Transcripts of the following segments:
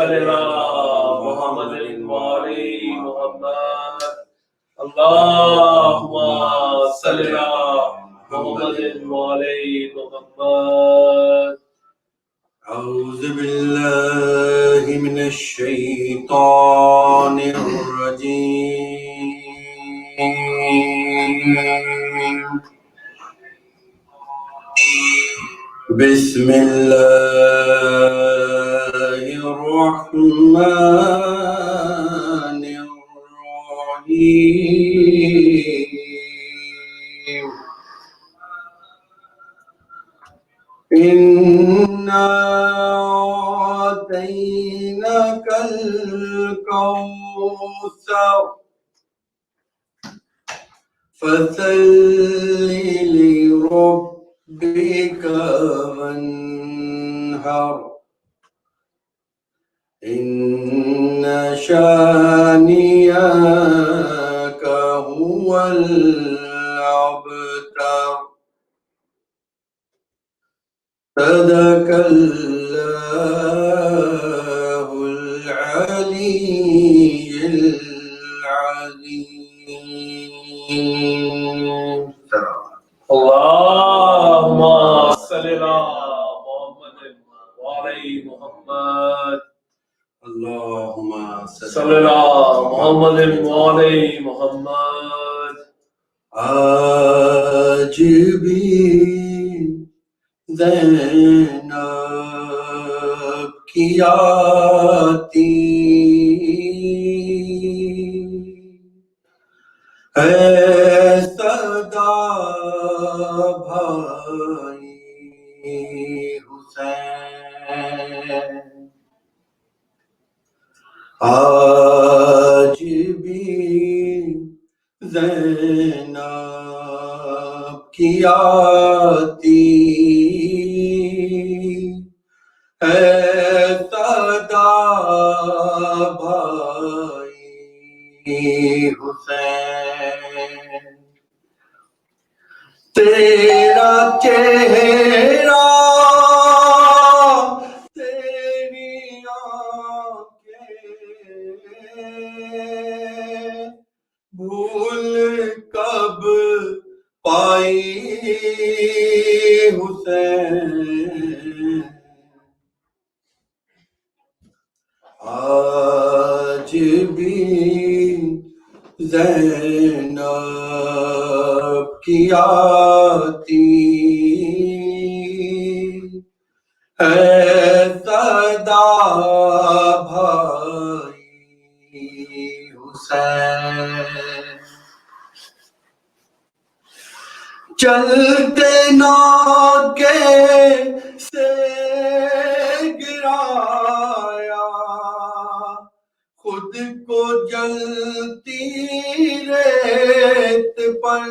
صل على محمد وعلى محمد اللهم صل على محمد وعلى محمد. أعوذ بالله من الشيطان الرجيم. بسم الله الرحمن الرحيم. إنا أعطيناك الكوثر فصل لربك وانحر إن شانئك هو الأبتر. صدق الله العلي العظيم. اللهم صل على محمد وعلى محمد اللهم صل على محمد وعلى محمد. آج بھی زینب کی آتی ہے صدا بھائی حسین. آج بھی زینب کی آتی ہے صدا بھائی حسین. تیرا چہرہ تیری آنکھیں بھول کب پائی حسین. آج بھی زینب کی آتی ہے صدا بھائی حسین. چلتے ناکے سے گرایا خود کو جلتی ریت پر.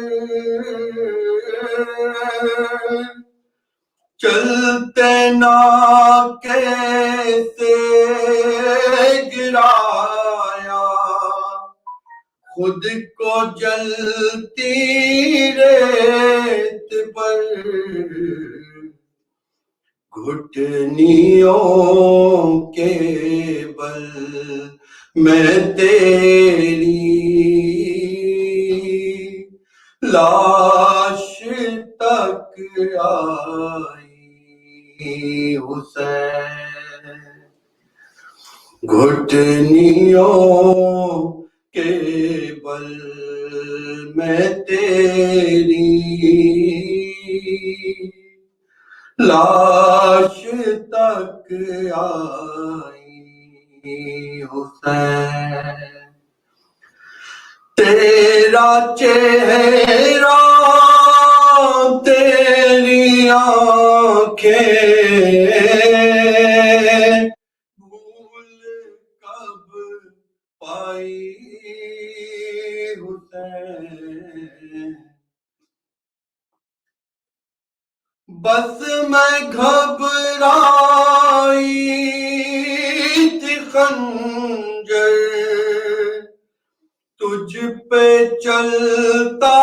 چلتے ناکے سے گرایا خود کو جلتی ریت پر. گھٹنیوں کے بل میں تیری لاش تک آئی حسین. گھٹنیوں کے بل میں تیری لاش تک آئی حسین. تیرا چہرہ تیری آنکھیں بھول کب پائی حسین. بس میں گھبرائی تھی خنجر تجھ پہ چلتا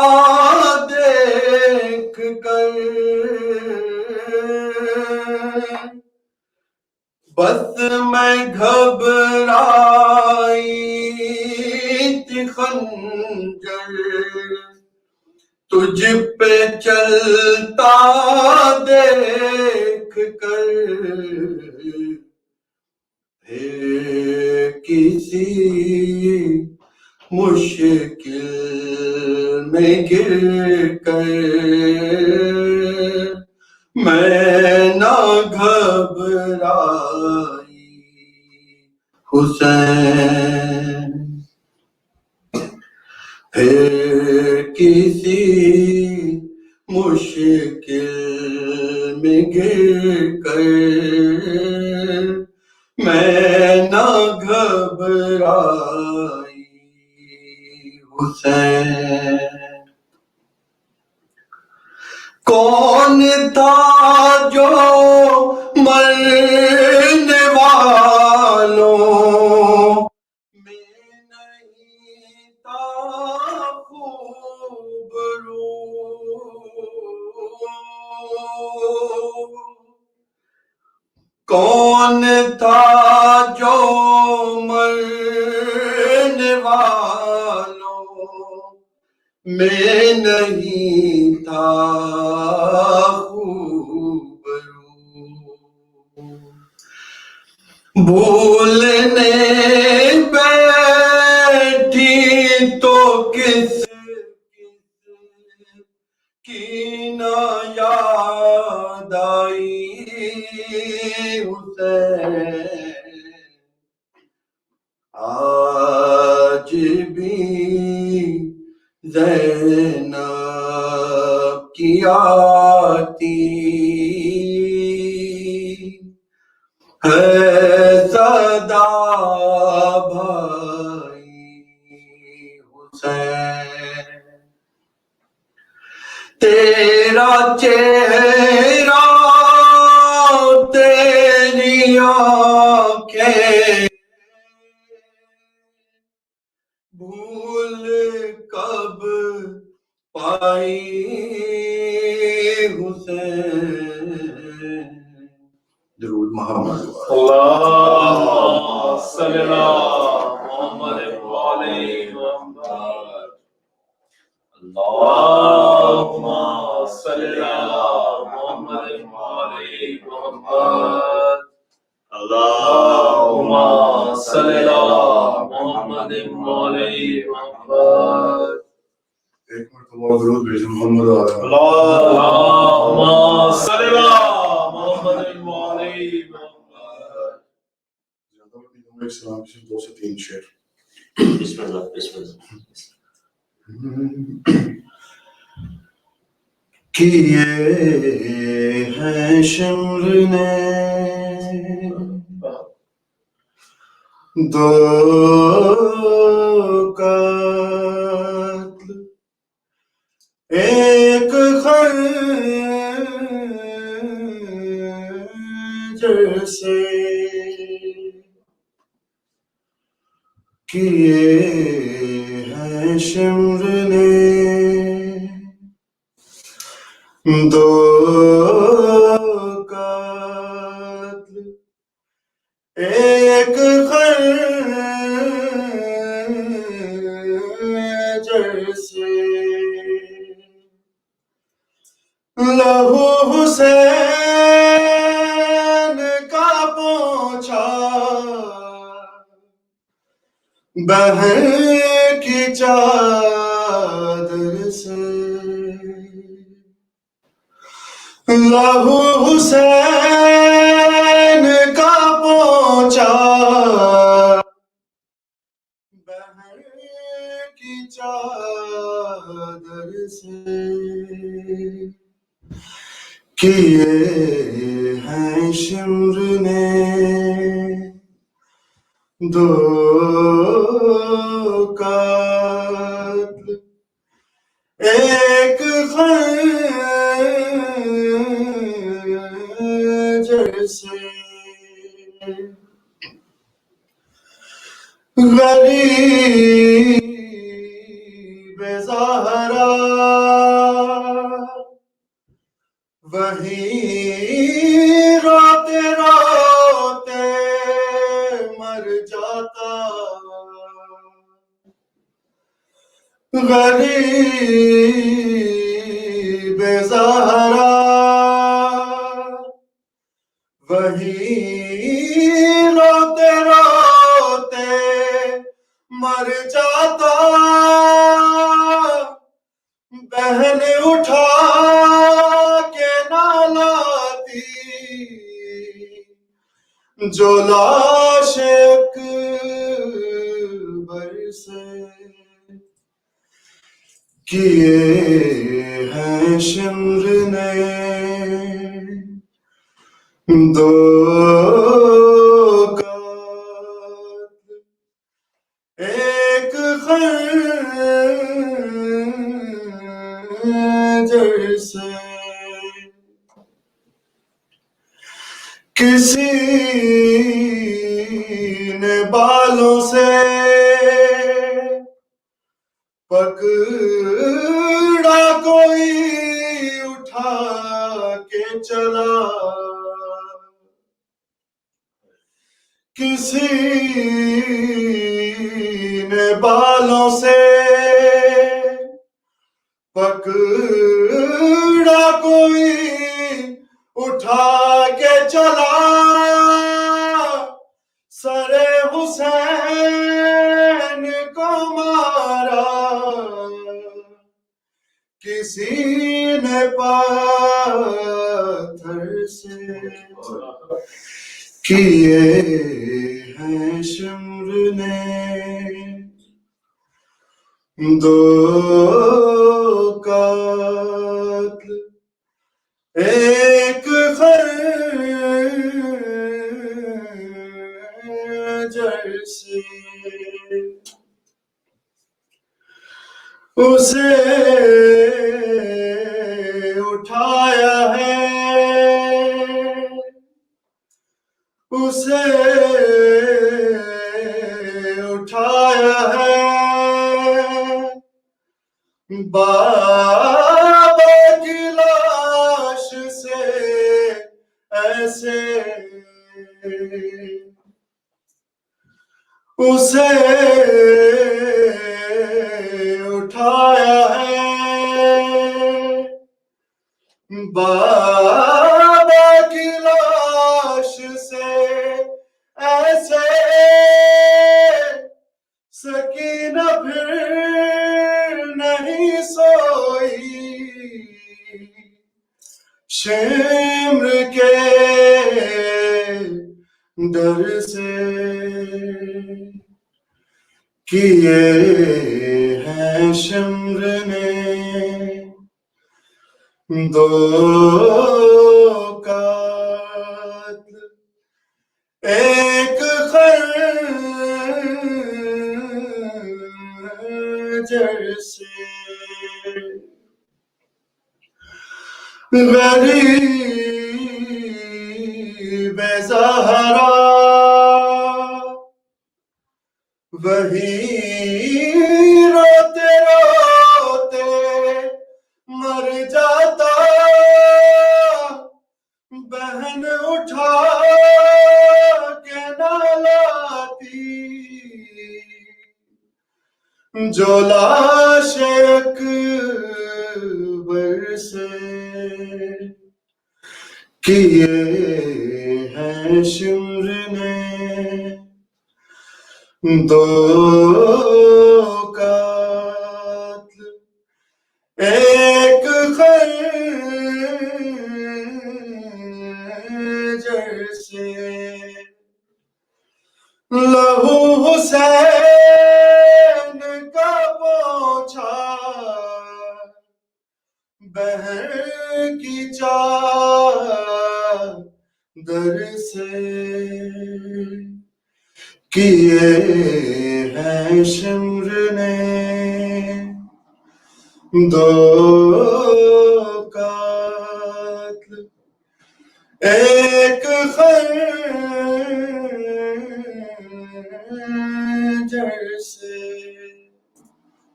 دیکھ کر. بس میں گھبرائی تھی خنجر تجھ پہ چلتا دیکھ کر پھر کسی مشکل میں گر کر میں نہ گھبرائی حسین پھر کسی مشکل میں گر کر میں نہ گھبرائی حسین کون تھا جو مرنے والوں میں نہیں تھا خوبرو کون تھا جو مرنے والوں میں نہیں تھا خوبرو بھولنے بیٹھی تو کس کی نہ یاد آئی حسین آج بھی زینب کی آتی ہے صدا بھائی حسین تیرا چہرہ تیری آنکھیں بھول کب پائی حسین درود محمد اللهم صل على محمد وعلى محمد اللهم صل على محمد وعلى محمد اللهم صل على محمد وعلى محمد ایک مرتبہ درود بھیجو محمد اللهم صل على محمد وعلى محمد زیادہ وقت نہیں دوں گا، ایک سلام سے 2 سے 3 شعر بسم اللہ بسم اللہ کیے ہیں شمر نے 2 قتل ایک خنجر سے کیے ہیں شمر نے 2 قتل ایک خنجر سے لہو حسین کا پوچھا بہن کی چادر سے لہو حسین کا پوچھا بہن کی چادر سے کیے ہیں شمر نے 2 قتل ایک خنجر سے غریب زہرا وہیں روتے روتے غریب زہرا وہی روتے روتے مر جاتا، بہن اٹھا کے نہ لاتی جو لاش اکبر سے کیے ہیں شمر نے دو قاتل، ایک خنجر سے کسی نے بالوں سے پکڑا، کوئی اٹھا کے چلا، کسی نے بالوں سے پکڑا، کوئی اٹھا کے چلا، سر حسین کو مارا، کسی نے پاتھر سے کیے ہیں شمر نے دو قاتل، ایک خنجر سے اسے اٹھایا ہے، اسے اٹھایا ہے بابا کی لاش سے ایسے، اسے اٹھایا ہے بابا کی لاش سے ایسے، سکینہ پھر نہیں سوئی شمر کے ڈر سے، کیے ہیں شمر نے دو قاتل، ایک خنجر سے غریب زہرا وہی روتے روتے مر جاتا، بہن اٹھا کے نہ لاتی جو لاش اکبر سے کیے ہیں شمر نے دو قاتل، ایک خنجر سے لہو حسین کا پوچھا بہن کی چادر سے کیے ہیں شمر نے دو قاتل، ایک خنجر سے۔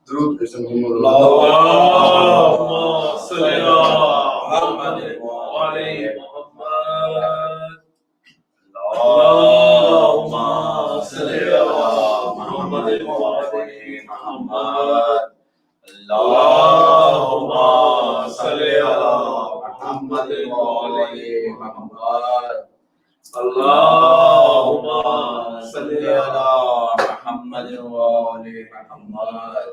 درود پیش محمد اللهم صل على محمد وعلى محمد، اللهم صل على محمد وعلى محمد، وآل محمد اللهم صل على محمد وآل محمد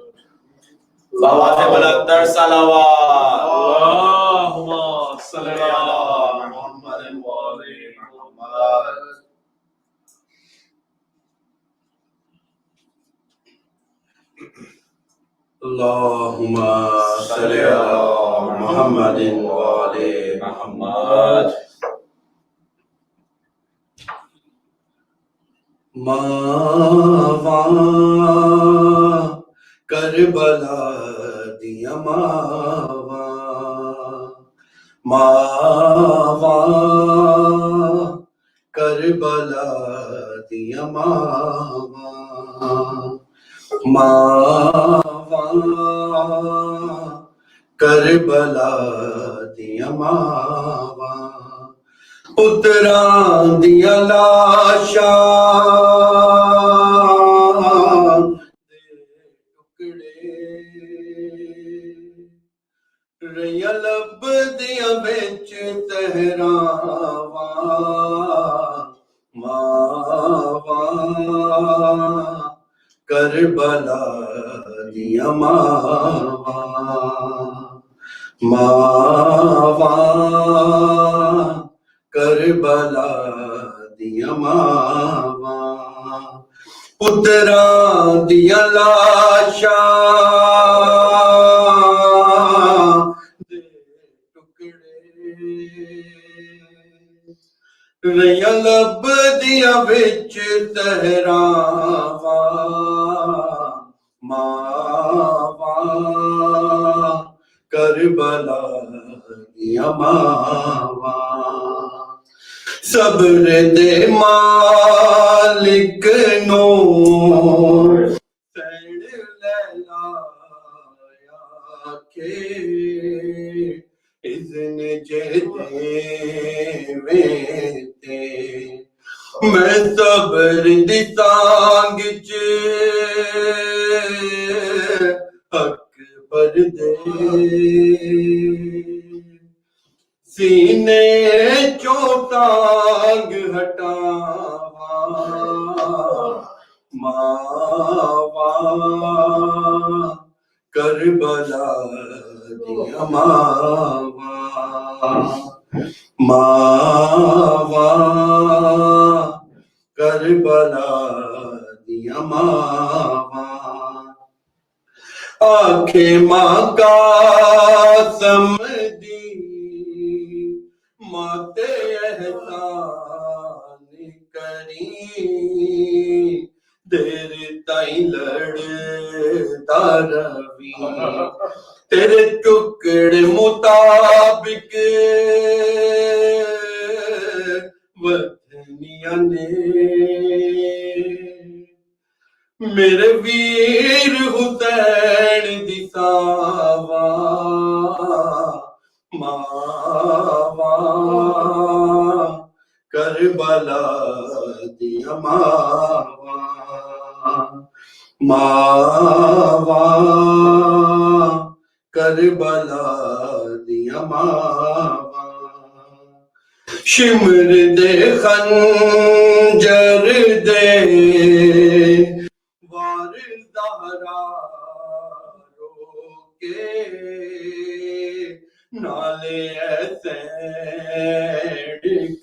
بآواز بلندتر صلوات اللهم صل على محمد وآل محمد اللهم صل على محمد وآل محمد ماواں کربلا دیا ماواں کربلا دیا ماواں کربلا دیا پتراں دیا لاشاں دے ٹکڑے ریا لب دیا بچ تہراواں ماواں کربلا دیا ماواں کربلا دیا پتراں دیا لاشاں دے ٹکڑے ریا لب دیا بچ تہراواں ماواں کربلا دیا صبر دے مالک نو سین لیلا کے اذن جے دیویں میں صبر دی تانگ چ اکبر دے سینے چوں تانگ ہٹاواں ماواں کربلا دیا ماواں کربلا دیا آنکھیں ماں قاسم دی ماتے احسان کری دیر تائیں لڑتا روی تیرے ٹکڑے مطابق وطنیاں نے میرے ویر حسین دی ساواں ماواں کربلا دیا ماواں کربلا دیا شمر دے خنجر دے وار زہرا رو کے نالے ایسے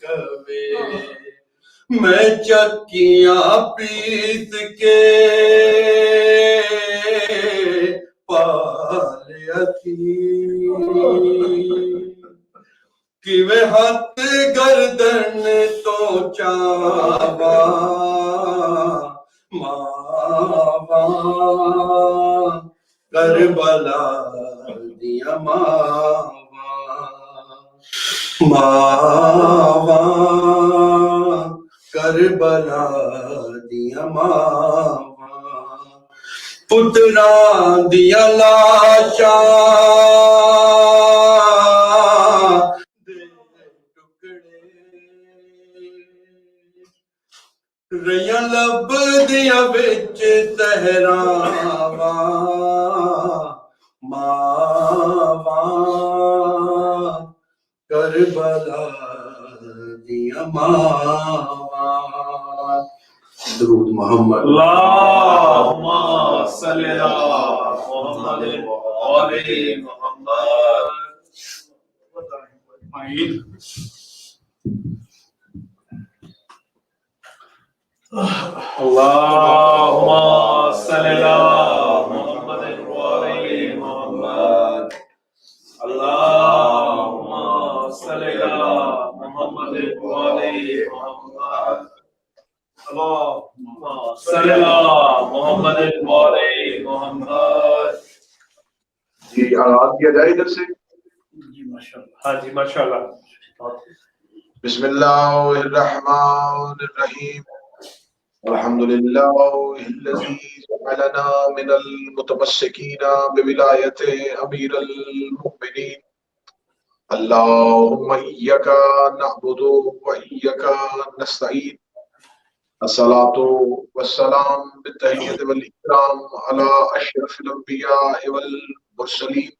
کبے میں چکیاں پیس کے پالیا تھی کیویں ہاتھ گردن تو چاواں ماواں کربلا دیا ماواں کربلا دیا پتراں دیا لاشاں دے ٹکڑے ریا لب دیا بچ تہراواں ماواں کربلا دی اماں درود محمد اللهم صل على محمد وآل محمد. اللهم صل على محمد وآل محمد. اللهم صل على محمد وآل محمد. اللهم صل على محمد وآل محمد. جی آغاز کیا جائے ادھر سے. ہاں جی ماشاء اللہ. بسم اللہ الرحمن الرحیم. الحمد للہ الذی جعلنا من المتمسکین بولایت امیر المؤمنین. اللہم ایاک نعبد و ایاک نستعین. الصلاۃ والسلام بالتحیۃ والاکرام علی اشرف الانبیاء والمرسلین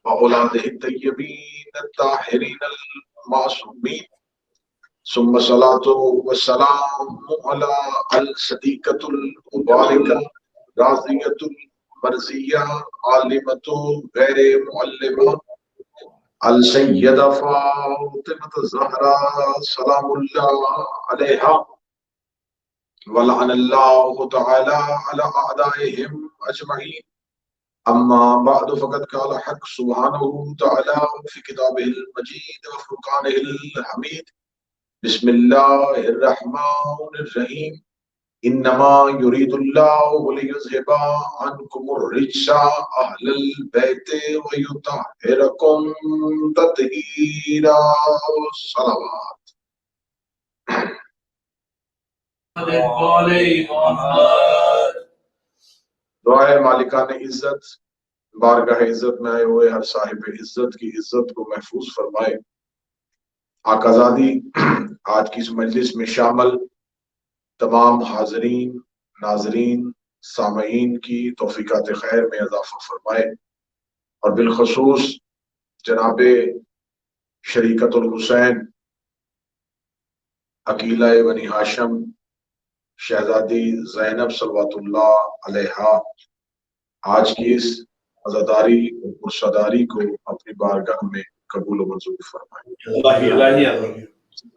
وأولادہ الطیبین الطاہرین المعصومین. ثم الصلاۃ والسلام علی الصدیقۃ المبارکہ راضیۃ المرضیہ عالمۃ غیر معلمہ السیدہ فاطمۃ الزہراء سلام اللہ علیہا ولعن اللہ تعالی علی اعدائہم اجمعین. اما بعد فقد قال حق سبحانہ تعالی فی کتابہ المجید وفرقانہ الحمید. بسم اللہ الرحمن الرحیم. انما یرید اللہ لیذھب عنکم الرجس اہل البیت ویطہرکم تطہیرا. صلوات. دعائے مالکان عزت بارگاہ عزت میں آئے ہوئے ہر صاحب عزت کی عزت کو محفوظ فرمائے. آقازادی آج کی اس مجلس میں شامل تمام حاضرین ناظرین سامعین کی توفیقات خیر میں اضافہ فرمائے اور بالخصوص جناب شریکت الحسین عقیلہ بنی ہاشم شہزادی زینب صلوات اللہ علیہا آج کی اس عزاداری اور پرسداری کو اپنی بارگاہ میں قبول و منظور فرمائیں.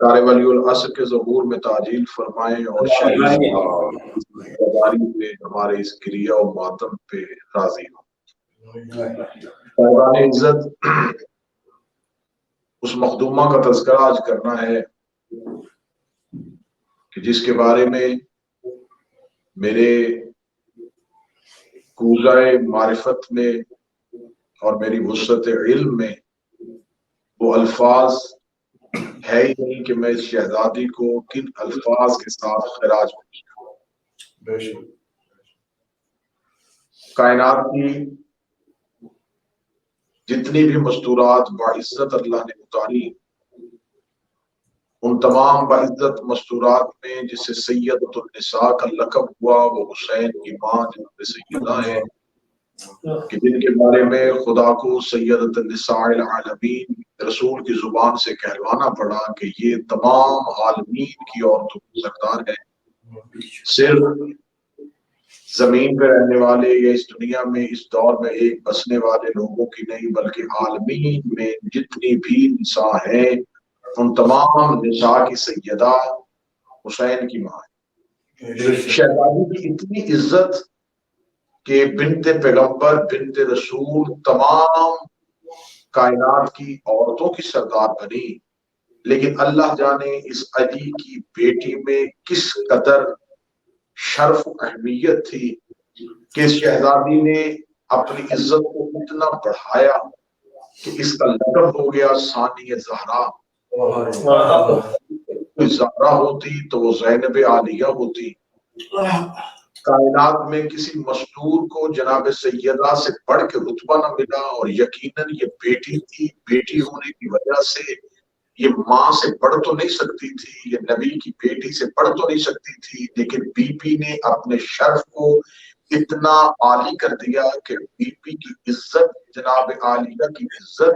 سارے ولی العصر کے ظہور میں تعجیل فرمائیں اور عزاداری پہ ہمارے اس کریا و ماتم پہ راضی ہوں. صاحبان عزت اس مخدومہ کا تذکرہ آج کرنا ہے کہ جس کے بارے میں میرے کوزۂ معرفت میں اور میری وسعت علم میں وہ الفاظ ہے ہی نہیں کہ میں اس شہزادی کو کن الفاظ کے ساتھ خراج پیش کروں. کائنات کی جتنی بھی مستورات باعزت اللہ نے اتاری ان تمام باعزت مستورات میں جسے سیدۃ النساء کا لقب ہوا وہ حسین کی ماں جناب سیدہ ہے کہ جن کے بارے میں خدا کو سیدۃ النساء العالمین رسول کی زبان سے کہلوانا پڑا کہ یہ تمام عالمین کی عورتوں کی سردار ہے. صرف زمین پہ رہنے والے یا اس دنیا میں اس دور میں ایک بسنے والے لوگوں کی نہیں بلکہ عالمین میں جتنی بھی نساء ہیں ان تمام نساء کی سیدہ حسین کی ماں ہے. شہزادی کی اتنی عزت کہ بنت پیغمبر بنت رسول تمام کائنات کی عورتوں کی سردار بنی. لیکن اللہ جانے اس علی کی بیٹی میں کس قدر شرف و اہمیت تھی کہ اس شہزادی نے اپنی عزت کو اتنا بڑھایا کہ اس کا لقب ہو گیا ثانی زہرا. کوئی زہرا ہوتی تو وہ زینب عالیہ ہوتی. کائنات میں کسی مستور کو جناب سیدہ سے بڑھ کے رتبہ نہ ملا اور یقیناً یہ بیٹی تھی. بیٹی ہونے کی وجہ سے یہ ماں سے پڑھ تو نہیں سکتی تھی یہ نبی کی بیٹی سے پڑھ تو نہیں سکتی تھی لیکن بی بی نے اپنے شرف کو اتنا عالی کر دیا کہ بی بی کی عزت جناب عالیہ کی عزت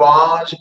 5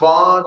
5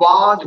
5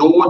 2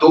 2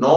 9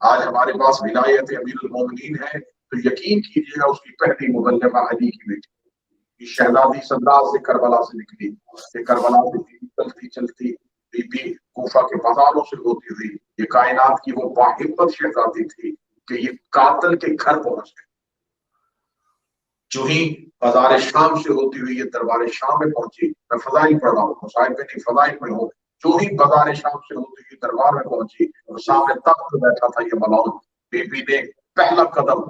آج ہمارے پاس ولایت امیر المومنین ہے تو یقین کیجیے گا اس کی پہلی مبلغہ علی کی بیٹی، یہ شہزادی سنداز سے کربلا سے نکلی، کہ کربلا سے چلتی چلتی بی بی کوفہ کے بازاروں سے ہوتی ہوئی یہ کائنات کی وہ باہمت شہزادی تھی کہ یہ قاتل کے گھر پہنچ گئی۔ جو ہی بازار شام سے ہوتی ہوئی یہ دربار شام میں پہنچی، میں فضائل پڑھ رہا ہوں، مسائل میں نہیں فضائل میں ہوں، جو ہی بازار شام سے ہوتی ہوئی دربار میں پہنچی اور سامنے تخت پہ بیٹھا تھا یہ ملعون، بی بی نے پہلا قدم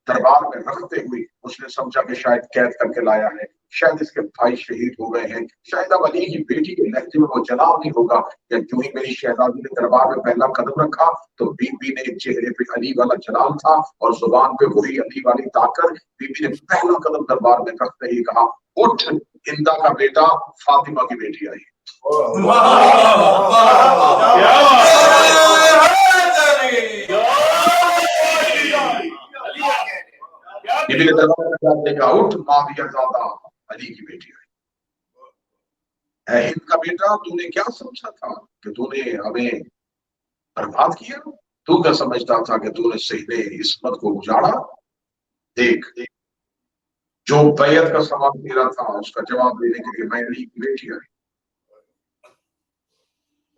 دربار میں رکھتے ہوئی اس نے سمجھا کہ شاید قید کر کے لایا ہے، شاید اس کے بھائی شہید ہو گئے ہیں، شاید اب علی کی بیٹی کے لہجے میں وہ جلال نہیں ہوگا، یا جو ہی میری شہزادی نے دربار میں پہلا قدم رکھا تو بی بی نے چہرے پہ علی والا جلال تھا اور زبان پہ وہی علی والی طاقت، بی بی نے پہلا قدم دربار میں رکھتے ہی کہا اٹھ، ہندا کا بیٹا فاطمہ کی بیٹی آئی۔ بی بی نے دربار میں کہا اٹھ، معاویہ زادہ علی کی بیٹی آئی۔ اے ہند کا بیٹا، تو نے کیا سمجھا تھا کہ تو نے ہمیں برباد کیا؟ تو کیا سمجھتا تھا کہ تو نے صحنِ عصمت کو اجاڑا؟ دیکھ جو بیعت کا سوال میرا تھا اس کا جواب دینے کے لیے میں علی کی بیٹی آئی۔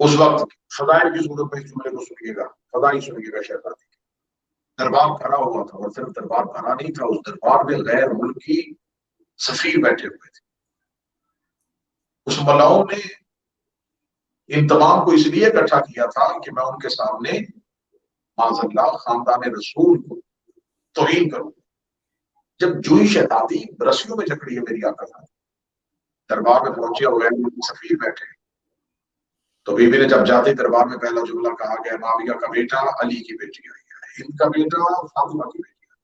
اس وقت فضائل کی صورت میں اس جملے کو سنیے گا، فضائل سنیے گا شہزادی۔ دربار بھرا ہوا تھا اور صرف دربار بھرا نہیں تھا، اس دربار میں غیر ملکی سفیر بیٹھے ہوئے تھے۔ اس ملعون نے ان تمام کو اس لیے اکٹھا کیا تھا کہ میں ان کے سامنے معاذ اللہ خاندان رسول کو توہین کروں۔ جب جوئی شہزادی رسیوں میں جکڑی ہے میری آقا صاحب، دربار میں پہنچے اور غیر ملکی سفیر بیٹھے، تو بی بی نے جب جاتے دربار میں پہلا جملہ کہا گیا معاویہ کا بیٹا علی کی بیٹی آئی ہے، ہند کا بیٹا فاطمہ کی بیٹی آئی۔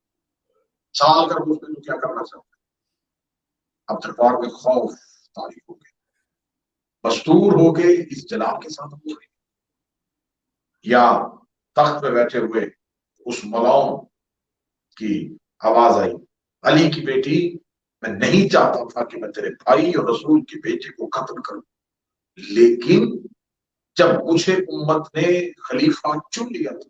سال کر پوچھتے تو کیا کرنا چاہتے؟ اب دربار میں خوف طاری ہو گئے، مستور ہو کے اس جلال کے ساتھ ہو رہی، یا تخت پہ بیٹھے ہوئے اس ملعون کی آواز آئی علی کی بیٹی، میں نہیں چاہتا تھا کہ میں تیرے بھائی اور رسول کی بیٹی کو قتل کروں، لیکن جب مجھے امت نے خلیفہ چن لیا تھا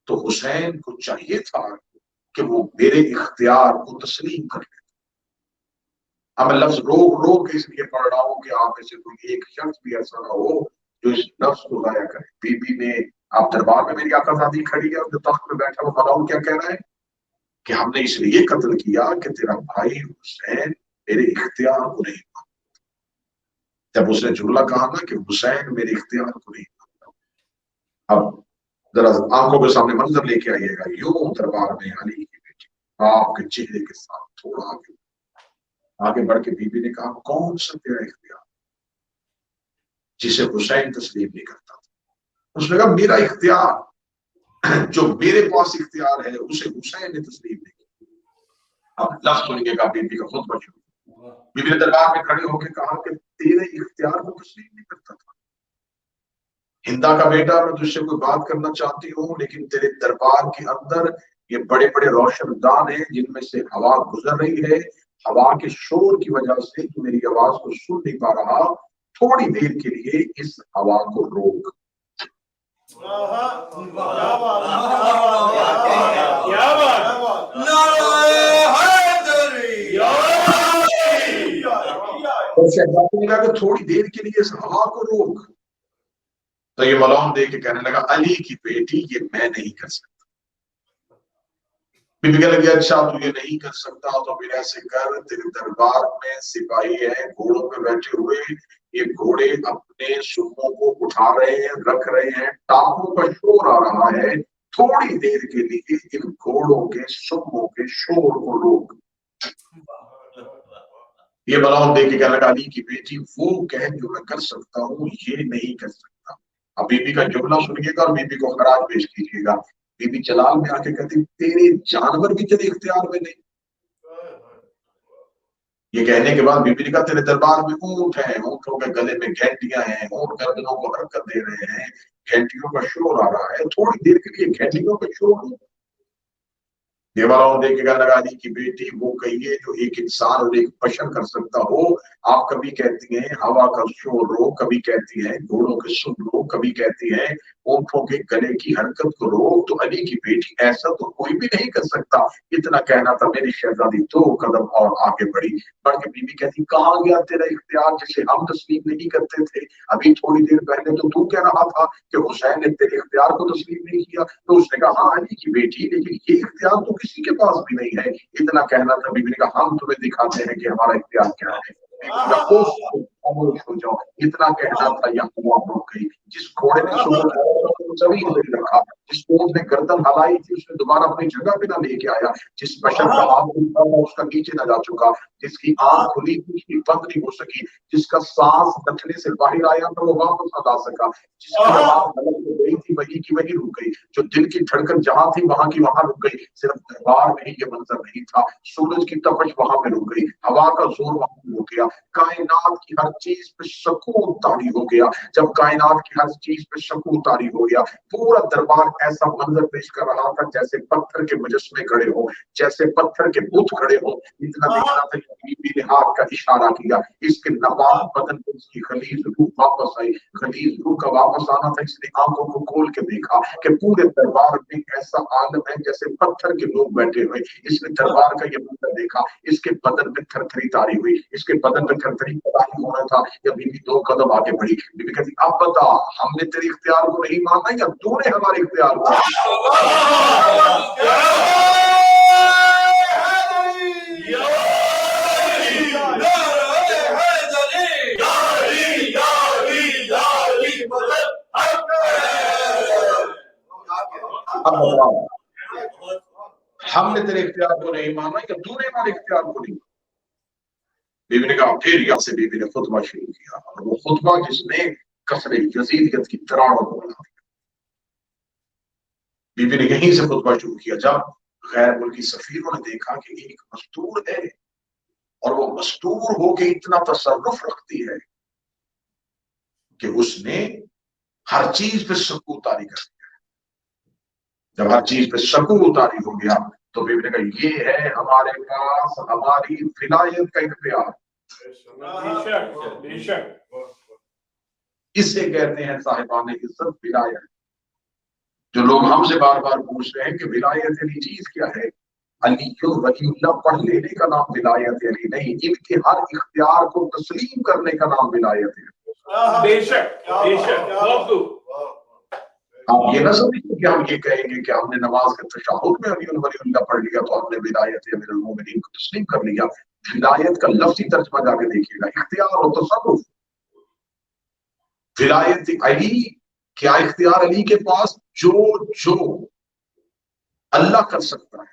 تو حسین کو چاہیے تھا کہ وہ میرے اختیار کو تسلیم کر لے۔ اب میں لفظ روک روک اس لیے پڑھ رہا ہوں کہ آپ میں سے کوئی ایک شخص بھی ایسا نہ ہو جو اس لفظ کو ضائع کرے۔ بی بی نے آپ دربار میں میری آقا زادی کھڑی ہے اور جو تخت پہ بیٹھا وہ ملعون کیا کہہ رہا ہے کہ ہم نے اس لیے قتل کیا کہ تیرا بھائی حسین میرے اختیار کو نہیں مانتا۔ جب اس نے جملہ کہا نا کہ حسین میرے اختیار کو نہیں مانتا، اب ذرا آنکھوں کے سامنے منظر لے کے آئیے گا، یوں دربار میں علی کی بیٹی آپ کے چہرے کے ساتھ تھوڑا آگے بڑھ کے بی بی نے کہا کون سا تیرا اختیار جسے حسین تسلیم نہیں کرتا تھا؟ اس نے کہا میرا اختیار جو میرے پاس اختیار ہے اسے حسین نے تسلیم نہیں کیا۔ اب لفظ سنیے گا بی بی کا خود بچوں، بی بی نے دربار میں کھڑے ہو کے کہا کہ تیرے اختیار کو تسلیم نہیں کرتا تھا ہندا کا بیٹا، میں تجھ سے کوئی بات کرنا چاہتی ہوں لیکن تیرے دربار کے اندر یہ بڑے بڑے روشن دان ہیں جن میں سے ہوا گزر رہی ہے، ہوا کے شور کی وجہ سے تو میری آواز کو سن نہیں پا رہا، تھوڑی دیر کے لیے اس ہوا کو روک۔ شہزادی نے کہا کہ تھوڑی دیر کے لیے اس ہوا کو روک، تو یہ ملعون دے کے کہنے لگا علی کی بیٹی یہ میں نہیں کر سکتا۔ بی بی کہنے لگی اچھا تو یہ نہیں کر سکتا تو پھر ایسے کر، تیرے دربار میں سپاہی ہیں گھوڑوں پہ بیٹھے ہوئے، یہ گھوڑے اپنے سموں کو اٹھا رہے ہیں رکھ رہے ہیں، ٹانگوں کا شور آ رہا ہے، تھوڑی دیر کے لیے ان گھوڑوں کے سموں کے شور کو روک۔ یہ ملعون دے کے کہنے لگا علی کی بیٹی وہ کہہ جو میں کر سکتا ہوں یہ نہیں کر سکتا۔ اب بی بی کا جملہ سنیے گا اور بی بی کو خراج پیش کیجیے گا۔ بی بی جلال میں آ کے کہتی تیرے جانور بھی تیرے اختیار میں نہیں۔ یہ کہنے کے بعد بی بی نے کہا تیرے دربار میں اونٹ ہیں، اونٹوں کے گلے میں گھنٹیاں ہیں، اونٹ گردنوں کو حرکت دے رہے ہیں، گھنٹیوں کا شور آ رہا ہے، تھوڑی دیر کے لیے گھنٹیوں کا شور ہو۔ یہ ملعون دے کے کہنے لگا علی کی بیٹی وہ کہیے جو ایک انسان اور ایک بشر کر سکتا ہو، آپ کبھی کہتی ہیں ہوا کا شور رو، کبھی کہتی ہیں گھوڑوں کے سن رو، کبھی کہتی ہیں اونٹوں کے گلے کی حرکت کو رو، تو علی کی بیٹی ایسا تو کوئی بھی نہیں کر سکتا۔ اتنا کہنا تھا، میری شہزادی 2 قدم اور آگے بڑھی، بڑھ کے بی بی کہتی کہاں گیا تیرا اختیار جسے ہم تسلیم نہیں کرتے تھے؟ ابھی تھوڑی دیر پہلے تو کہہ رہا تھا کہ حسین نے تیرے اختیار کو تسلیم نہیں کیا۔ تو اس نے کہا ہاں علی کی بیٹی، لیکن یہ اختیار تو کسی کے پاس بھی نہیں ہے۔ اتنا کہنا تھا، بی بی نے کہا ہم تمہیں دکھاتے ہیں کہ ہمارا اختیار کیا ہے۔ خاموش ہو جاؤ، اتنا کہنا تھا، یا ہوا رک گئی۔ جس گھوڑے نے زمین پہ رکھا، جس اونٹ نے گردن ہلائی تھی، اس نے دوبارہ اپنی جگہ پہ نہ لے کے آیا، جس بشر کا ہاتھ اٹھا تھا اس کا نیچے نہ جا چکا، جس کی آنکھ کھلی تھی اس کی بند نہیں ہو سکی، جس کا سانس دکھنے سے باہر آیا تو وہ واپس نہ لا سکا، جس کی آواز غلط ہو گئی تھی وہی کی وہی رک گئی، جو دل کی دھڑکن جہاں تھی وہاں کی وہاں رک گئی۔ صرف دربار میں ہی یہ منظر نہیں تھا، سورج کی تپش وہاں پہ رک گئی، ہوا کا زور وہاں پہ رک گیا، کائنات کی ہر چیز پہ سکون طاری ہو گیا۔ جب کائنات کی ہر چیز پہ سکون طاری ہو گیا، پورا دربار ایسا منظر پیش کر رہا تھا جیسے پتھر کے مجسمے کھڑے ہوں، جیسے پتھر کے بت کھڑے ہوں۔ اتنا دیکھنا تھا کہ بی بی نے ہاتھ کا اشارہ کیا، اس کے نبات بدن پہ اس کی خلیز روح واپس آئی۔ خلیز روح کا واپس آنا تھا، اس نے آنکھوں کو کھول کے دیکھا کہ پورے دربار میں ایسا عالم ہے جیسے پتھر کے لوگ بیٹھے ہوئے۔ اس نے دربار کا یہ منظر دیکھا، اس کے بدن پہ تھر تھری طاری ہوئی، اس کے بدن پہ تھر تھری طاری ہونا تھا۔ یا بی بی 2 قدم آگے بڑھی، بی بی کہتی اب بتا ہم نے تیرے اختیار کو نہیں مانا یا تو نے ہمارے اختیار کو؟ اب بتاؤ ہم نے تیرے اختیار کو نہیں مانا یا تو نے ہمارے اختیار کو نہیں مانا؟ بی بی نے کہا، پھر یہاں سے بی بی نے خطبہ شروع کیا، اور وہ خطبہ جس میں کثر یزیدیت کی تراڑوں کو بنا دیا۔ بی بی نے یہیں سے خطبہ شروع کیا۔ جب غیر ملکی سفیروں نے دیکھا کہ ایک مستور ہے اور وہ مستور ہو کے اتنا تصرف رکھتی ہے کہ اس نے ہر چیز پہ سکو طاری کر دیا، جب ہر چیز پہ سکو طاری ہو گیا تو بی بی نے کہا یہ ہے ہمارے پاس ہماری ولایت کا اختیار۔ اسے کہتے ہیں صاحبان عزت ولایت۔ جو لوگ ہم سے بار بار پوچھ رہے ہیں کہ ولایت علی چیز کیا ہے، علی ولی اللہ پڑھ لینے کا نام ولایت علی نہیں، ان کے ہر اختیار کو تسلیم کرنے کا نام ولایت ہے۔ بے شک بے شک۔ آپ یہ نہ سمجھیں کہ ہم یہ کہیں گے کہ ہم نے نماز کے تشہد میں علی ولی اللہ پڑھ لیا تو ہم نے ولایت امیر المومنین کو تسلیم کر لیا۔ ولایت کا لفظی ترجمہ جا کے دیکھیے گا، اختیار و تصرف۔ ولایت علی، کیا اختیار علی کے پاس؟ جو اللہ کر سکتا ہے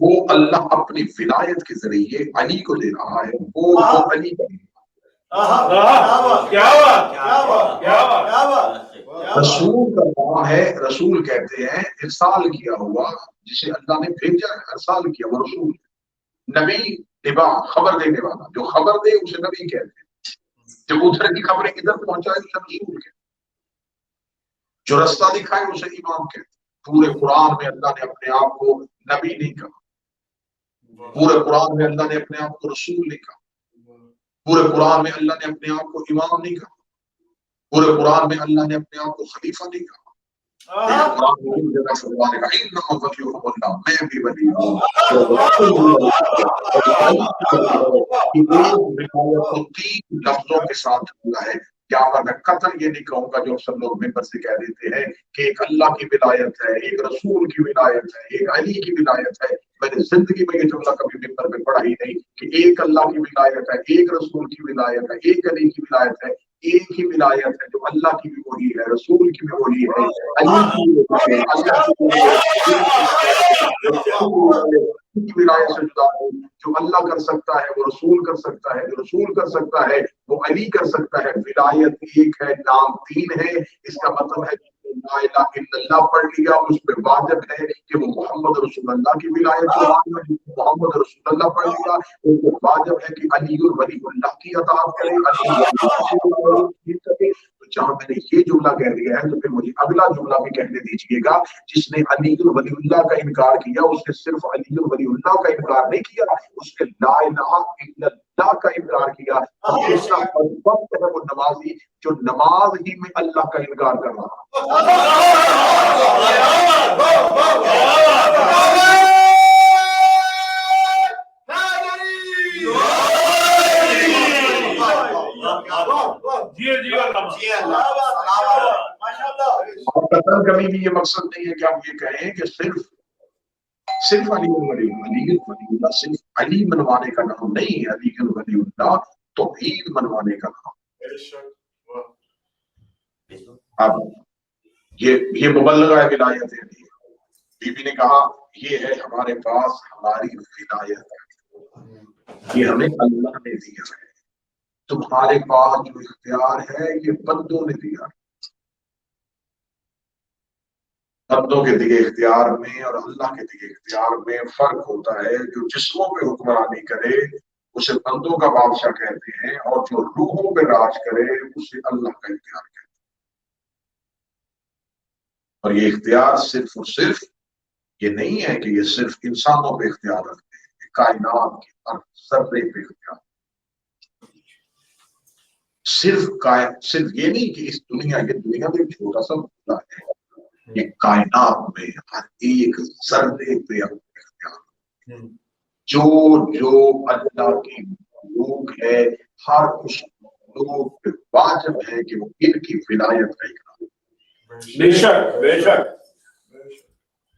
وہ اللہ اپنی ولایت کے ذریعے علی کو دے رہا ہے، وہ علی کا۔ رسول کا نام ہے، رسول کہتے ہیں ارسال کیا ہوا، جسے اللہ نے بھیجا ہے، ارسال کیا وہ رسول ہے۔ نبی نبا، خبر دینے والا، جو خبر دے اسے نبی کہتے ہیں، جو ادھر کی خبریں ادھر پہنچائے اسے رسول کہتے ہیں، جو رستہ دکھائے اسے امام کہتے ہیں۔ پورے قرآن میں اللہ نے اپنے آپ کو نبی نہیں کہا، پورے قرآن میں اللہ نے اپنے آپ کو رسول نہیں کہا، پورے قرآن میں اللہ نے اپنے آپ کو امام نہیں کہا، پورے قرآن میں اللہ نے اپنے آپ کو خلیفہ نہیں کہا۔ قرآن میں ایک جگہ سے اللہ نے کہا انما ولیکم اللہ، میں بھی ولی ہوں۔ ولایت کو 3 لفظوں کے ساتھ ملا ہے۔ کیا میں قطر یہ نہیں کہوں گا جو اکثر لوگ ممبر سے کہہ دیتے ہیں کہ ایک اللہ کی ولایت ہے، ایک رسول کی ولایت ہے، ایک علی کی ولایت ہے۔ میں نے زندگی میں یہ جملہ کبھی ممبر میں پڑھا ہی نہیں کہ ایک اللہ کی ولایت ہے، ایک رسول کی ولایت ہے، ایک علی کی ولایت ہے۔ ایک ہی ولایت ہے، جو اللہ کی بھی وہی ہے، رسول کی بھی وہی ہے، علی کی بھی وہی ہے، اللہ کی بھی وہی ہے۔ کی ولایت سے جدا ہے، جو اللہ کر سکتا ہے وہ رسول کر سکتا ہے، جو رسول کر سکتا ہے وہ علی کر سکتا ہے۔ ولایت ایک ہے، نام 3 ہے۔ اس کا مطلب ہے لا الہ الا اللہ پڑھ لیا، اس پہ واجب ہے کہ وہ محمد رسول اللہ کی ولایت کو مانے۔ محمد رسول اللہ پڑھ لیا، اس پہ واجب ہے کہ علی ولی اللہ کی اطاعت کرے، علی تو جہاں میں نے یہ جملہ کہہ دیا ہے تو پھر مجھے اگلا جملہ بھی کہنے دیجیے گا. جس نے علی ولی اللہ کا انکار کیا اس نے صرف علی ولی اللہ کا انکار نہیں کیا, اس نے لا الہ الا اللہ کا انکار کیا. ایسا بدبخت ہے وہ نمازی جو نماز ہی میں اللہ کا انکار کر رہا. قطر کبھی بھی یہ مقصد نہیں ہے کہ ہم یہ کہیں کہ صرف علی ولی اللہ صرف علی منوانے کا نام نہیں ہے. علی ولی اللہ توحید منوانے کا نام. اب یہ مبلغہ ولایت ہے. بی بی نے کہا یہ ہے ہمارے پاس ہماری ولایت, یہ ہمیں اللہ نے دیا ہے. تمہارے پاس جو اختیار ہے یہ بندوں نے دیا. بندوں کے دیے اختیار میں اور اللہ کے دیے اختیار میں فرق ہوتا ہے. جو جسموں پہ حکمرانی کرے اسے بندوں کا بادشاہ کہتے ہیں, اور جو روحوں پہ راج کرے اسے اللہ کا اختیار کہتے ہیں. اور یہ اختیار صرف اور صرف یہ نہیں ہے کہ یہ صرف انسانوں پہ اختیار رکھتے ہیں, یہ کائنات کے ہر ذرے پہ اختیار. صرف یہ نہیں کہ اس دنیا تو ایک چھوٹا سا مسئلہ ہے, یہ کائنات میں ہر ایک ذرے پہ اختیار. جو اللہ کی مخلوق ہے ہر اس مخلوق پہ واجب ہے کہ وہ ان کی ولایت کا اقرار. بے شک بے شک.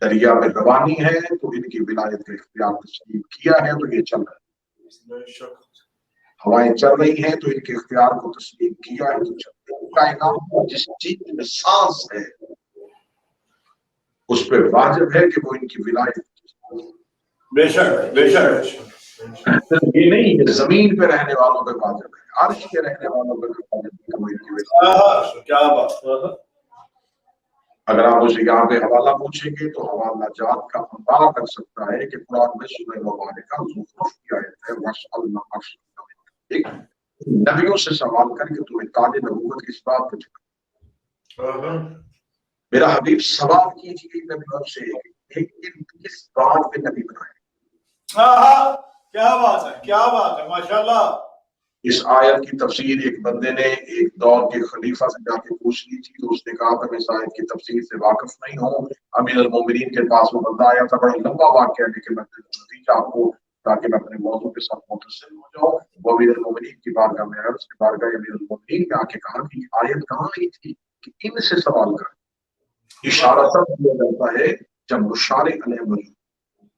دریا میں روانی ہے تو ان کی ولایت کا اختیار تسلیم کیا ہے تو یہ چل رہا ہے. ہوائیں چل رہی ہیں تو ان کے اختیار کو تسلیم کیا ہے تو چل رہا ہے. کائنات میں جس چیز میں سانس ہے اس پہ واجب ہے کہ وہ ان کی ولایت. بے شک بے شک. یہ نہیں ہے زمین پہ رہنے والوں پہ واجب ہے, عرش کے رہنے والوں پہ واجب ہے کہ وہ ان کی ولایت. کیا بات. اگر آپ مجھے یہاں پہ حوالہ پوچھیں گے تو حوالہ جات کا اندازہ کر سکتا ہے کہ قرآن میں سورہ مبارکہ زخرف کی آیت ہے وَاسْأَلْ ایک نبیوں سے سوال کر کے تمہیں تاج نبوت کس بات پہ چکا. میرا حبیب سوال کیجیے نبیوں سے کس بات پہ نبی بنائے. کیا بات ہے کیا بات ہے ماشاءاللہ. اس آیت کی تفسیر ایک بندے نے ایک دور کے خلیفہ سے جا کے پوچھ لی تھی تو اس نے کہا کہ میں اس آیت کی تفسیر سے واقف نہیں ہوں. امیر المومنین کے پاس وہ بندہ آیا تھا, بڑا لمبا واقعہ ہے لیکن میں نتیجہ آپ کو تاکہ میں اپنے موضوع کے ساتھ متصل ہو جاؤں. وہ امیر المومنین کی بارگاہ میں آیا, اس کی بارگاہ امیر المومنین نے آ کے کہا کہ آیت کہاں آئی تھی کہ ان سے سوال کر. اشارہ تب کیا جاتا ہے جب مشار علیہ موجود.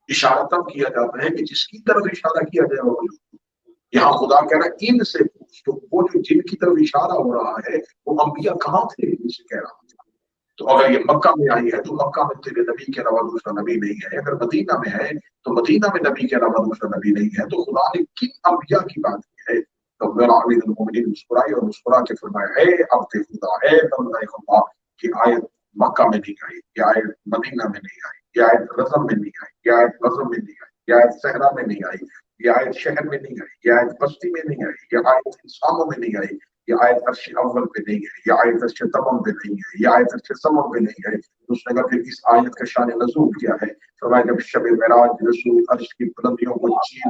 اشارہ تب کیا جاتا ہے کہ جس کی طرف اشارہ کیا جائے وہ موجود. یہاں خدا کہہ رہا ہے ان سے پوچھ, تو وہ جو جن کی طرف اشارہ ہو رہا ہے وہ انبیاء کہاں تھے جسے کہہ رہا تھا. تو اگر یہ مکہ میں آئی ہے تو مکہ میں تیرے نبی کے علاوہ دوسرا نبی نہیں ہے. اگر مدینہ میں ہے تو مدینہ میں نبی کے علاوہ دوسرا نبی نہیں ہے. تو خدا نے کن انبیاء کی بات کی ہے. تو امیر المومنین مسکرائی اور مسکرا کے فرمایا اے عبد خدا اے بندہ خدا کی آیت مکہ میں نہیں آئی, یہ آیت مدینہ میں نہیں آئی, یہ آیت رزم میں نہیں آئی, یہ آیت غزم میں نہیں آئی, یہ آیت صحرا میں نہیں آئی, یہ آیت شہر میں نہیں آئی, یہ آیت بستی میں نہیں آئی, یہ آیت انسانوں میں نہیں آئی, یہ آیت عرش اول پہ نہیں ہے, یہ آیت عرش تمام پہ نہیں ہے, یہ آیت عرش سمم پہ نہیں ہے. اس نے کہا کہ اس آیت کا شان نزول کیا ہے. فرمایا جب شب معراج رسول عرش کی بلندیوں کو چیر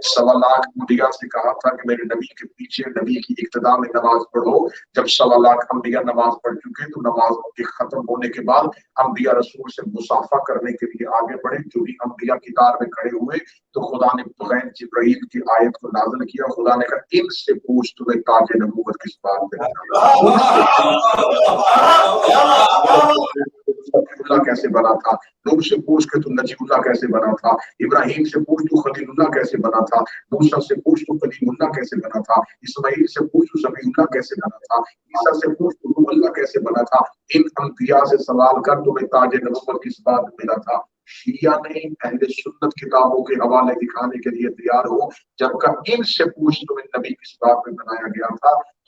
1.25 لاکھ انبیاء سے کہا تھا کہ میرے نبی کے پیچھے نبی کی اقتداء میں نماز پڑھو. جب 1.25 لاکھ انبیاء نماز پڑھ چکے تو نماز کے ختم ہونے کے بعد انبیاء رسول سے مصافحہ کرنے کے لیے آگے بڑھے. جو بھی انبیاء قطار میں کھڑے ہوئے تو خدا نے بغیر جبرائیل کی آیت کو نازل کیا. خدا نے کہا ان سے پوچھ تمہیں تاج نبوت کس بات پہ اللہ کیسے بنا تھا, نوح سے پوچھ کے تو نجیب اللہ کیسے بنا تھا, ابراہیم سے پوچھ تو خلیل اللہ کیسے بنا تھا, موسیٰ سے پوچھ تو کلیم اللہ کیسے بنا تھا, اسماعیل سے پوچھ تو سمیع اللہ کیسے بنا تھا, عیسیٰ سے پوچھ تو روح اللہ کیسے بنا تھا. ان انبیاء سے سوال کر تمہیں تاج نبوت کس بات ملا تھا. شیعہ نہیں اہل سنت کتابوں کے حوالے دکھانے کے لیے تیار ہو. جب کہ ان سے پوچھ تمہیں نبی کس بات میں بنایا گیا تھا.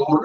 2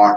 8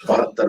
72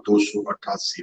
288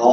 9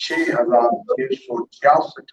6666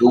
2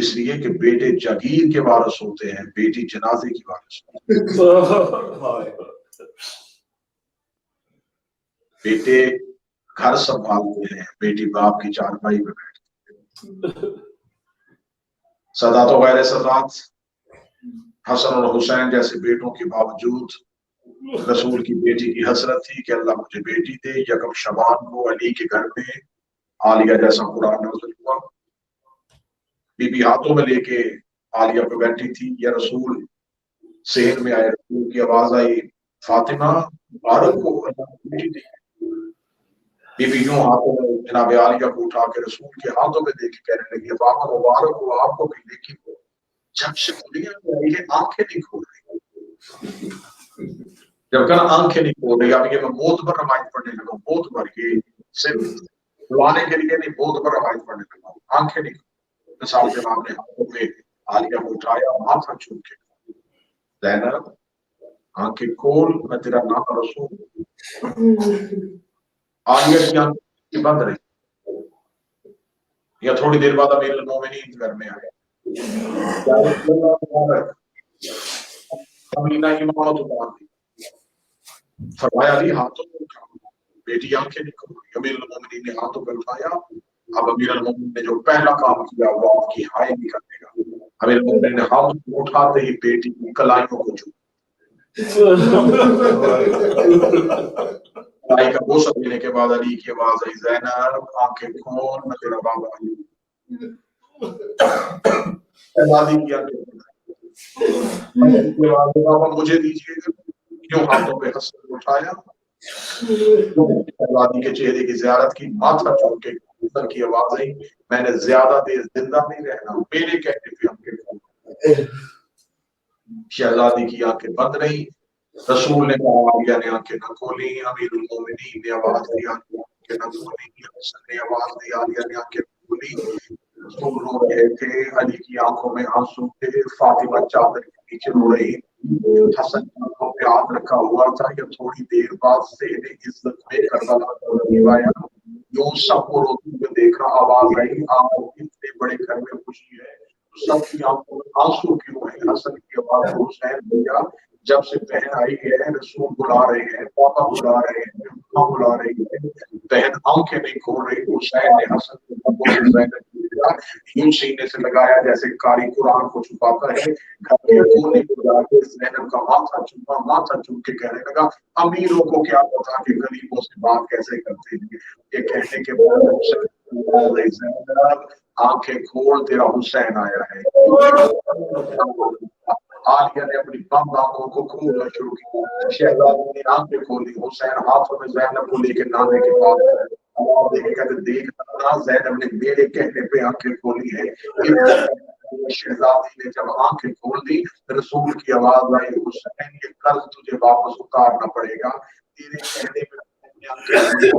اس لیے کہ بیٹے جگیر کے وارث ہوتے ہیں، بیٹی جنازے کی وارث ہوتی ہے۔ بیٹے گھر سنبھالتے ہیں، بیٹی باپ کی چارپائی پہ بیٹھتی ہے۔ سادات و غیر سادات حسن اور حسین جیسے بیٹوں کے باوجود رسول کی بیٹی کی حسرت تھی کہ اللہ مجھے بیٹی دے۔ یکم شبان کو علی کے گھر میں عالیہ جیسا قرآن نازل ہوا، بی بی ہاتھوں میں لے کے عالیہ پہ بیٹھی تھی، یا رسول صحن میں آئے، رسول کی آواز آئی فاطمہ مبارک کو اللہ کی بیٹی دی۔ بی بی یوں ہاتھوں میں جناب عالیہ کو اٹھا کے رسول کے ہاتھوں میں دے کے کہنے لگی بابا مبارک ہو آپ کو بھی، لیکن جب سے دنیا میں آئی ہے آنکھیں نہیں کھول رہی، جب کہنا آنکھیں نہیں کھول رہی۔ اب یہ میں موت پر روایت پڑھنے لگا ہوں، موت پر، یہ صرف بلانے کے لیے نہیں، موت پر روایت پڑھنے لگا ہوں، آنکھیں نہیں کھول۔ صاحب جناب نے ہاتھوں میں عالیہ کو اٹھایا، ماتھا چوم کے زینب آنکھیں کھول، میں تیرا نام رسول۔ عالیہ کی آنکھیں بند رہی، یا تھوڑی دیر بعد امیر المومنین گھر میں آئے، امینہ امامت اتار دی، فرمایا علی ہاتھوں میں اٹھا، بیٹی آنکھیں نہیں کھول رہی۔ امیر المومنین نے ہاتھوں پہ اٹھایا، اب امیر المومنین نے جو پہلا کام کیا وہ آپ کی ہائے نہیں کرنے کا۔ امیر المومنین نے ہاتھ اٹھاتے ہی بیٹی کی کلائیوں کو چھو، کلائی کا بوسہ دینے کے بعد علی کی آواز آئی زینب آنکھیں کھول، میں تیرا بابا علی۔ شہزادی کی آنکھیں بابا مجھے دیجیے گا، کیوں ہاتھوں پہ حسن اٹھایا، شہزادی کے چہرے کی زیارت کی، ماتھا چوم کے حسن کی آواز آئی میں نے زیادہ دیر زندہ نہیں رہنا، میرے کہنے پہ آنکھیں کھول۔ شہزادی کی آنکھیں بند رہی، رسول نے کہا عالیہ نے آنکھیں نہ کھولی، امیر المومنین نے آواز دی آنکھیں نہ کھولی، حسن نے آواز دی عالیہ نے آنکھیں نہ کھولی۔ رسول رو رہے تھے، علی کی آنکھوں میں آنسو تھے، فاطمہ چادر کے نیچے رو رہی، حسن کی آنکھوں پہ ہاتھ رکھا ہوا تھا۔ یہ تھوڑی دیر بعد صحن عزت میں کربلا کا روایہ یوں سب کو روتے ہوئے دیکھا، آواز آئی آپ اتنے بڑے گھر میں خوشی ہے، سب کی آنکھوں میں آنسو کیوں ہے؟ حسن کی آواز حسین بھیا جب سے بہن آئی ہے رسول بلا رہے ہیں، پاپا بلا رہے ہیں، ماں بلا رہی ہے، بہن آنکھیں نہیں کھول رہی۔ حسین نے حسن کے لبوں سے زینب کو لیا، یوں سینے سے لگایا جیسے قاری قرآن کو چھپاتا ہے، گھر کے کونے کو جا کے زینب کا ماتھا چوما، ماتھا چوم کے کہنے لگا امیروں کو کیا پتا کہ غریبوں سے بات کیسے کرتے ہیں۔ یہ کہنے کے بعد زینب آنکھیں کھول تیرا حسین آیا ہے۔ عالیہ نے اپنی بند آنکھوں کو کھولنا شروع کیا، شہزادی نے آنکھیں کھولی، حسین ہاتھوں میں زینب کو لے کے نانے کے پاس دیکھ زینب نے میرے کہنے پہ آنکھیں کھولی ہے۔ شہزادی نے جب آنکھیں کھول دی رسول کی آواز آئی حسین یہ قرض تجھے واپس اتارنا پڑے گا، تیرے کہنے پہ تجھے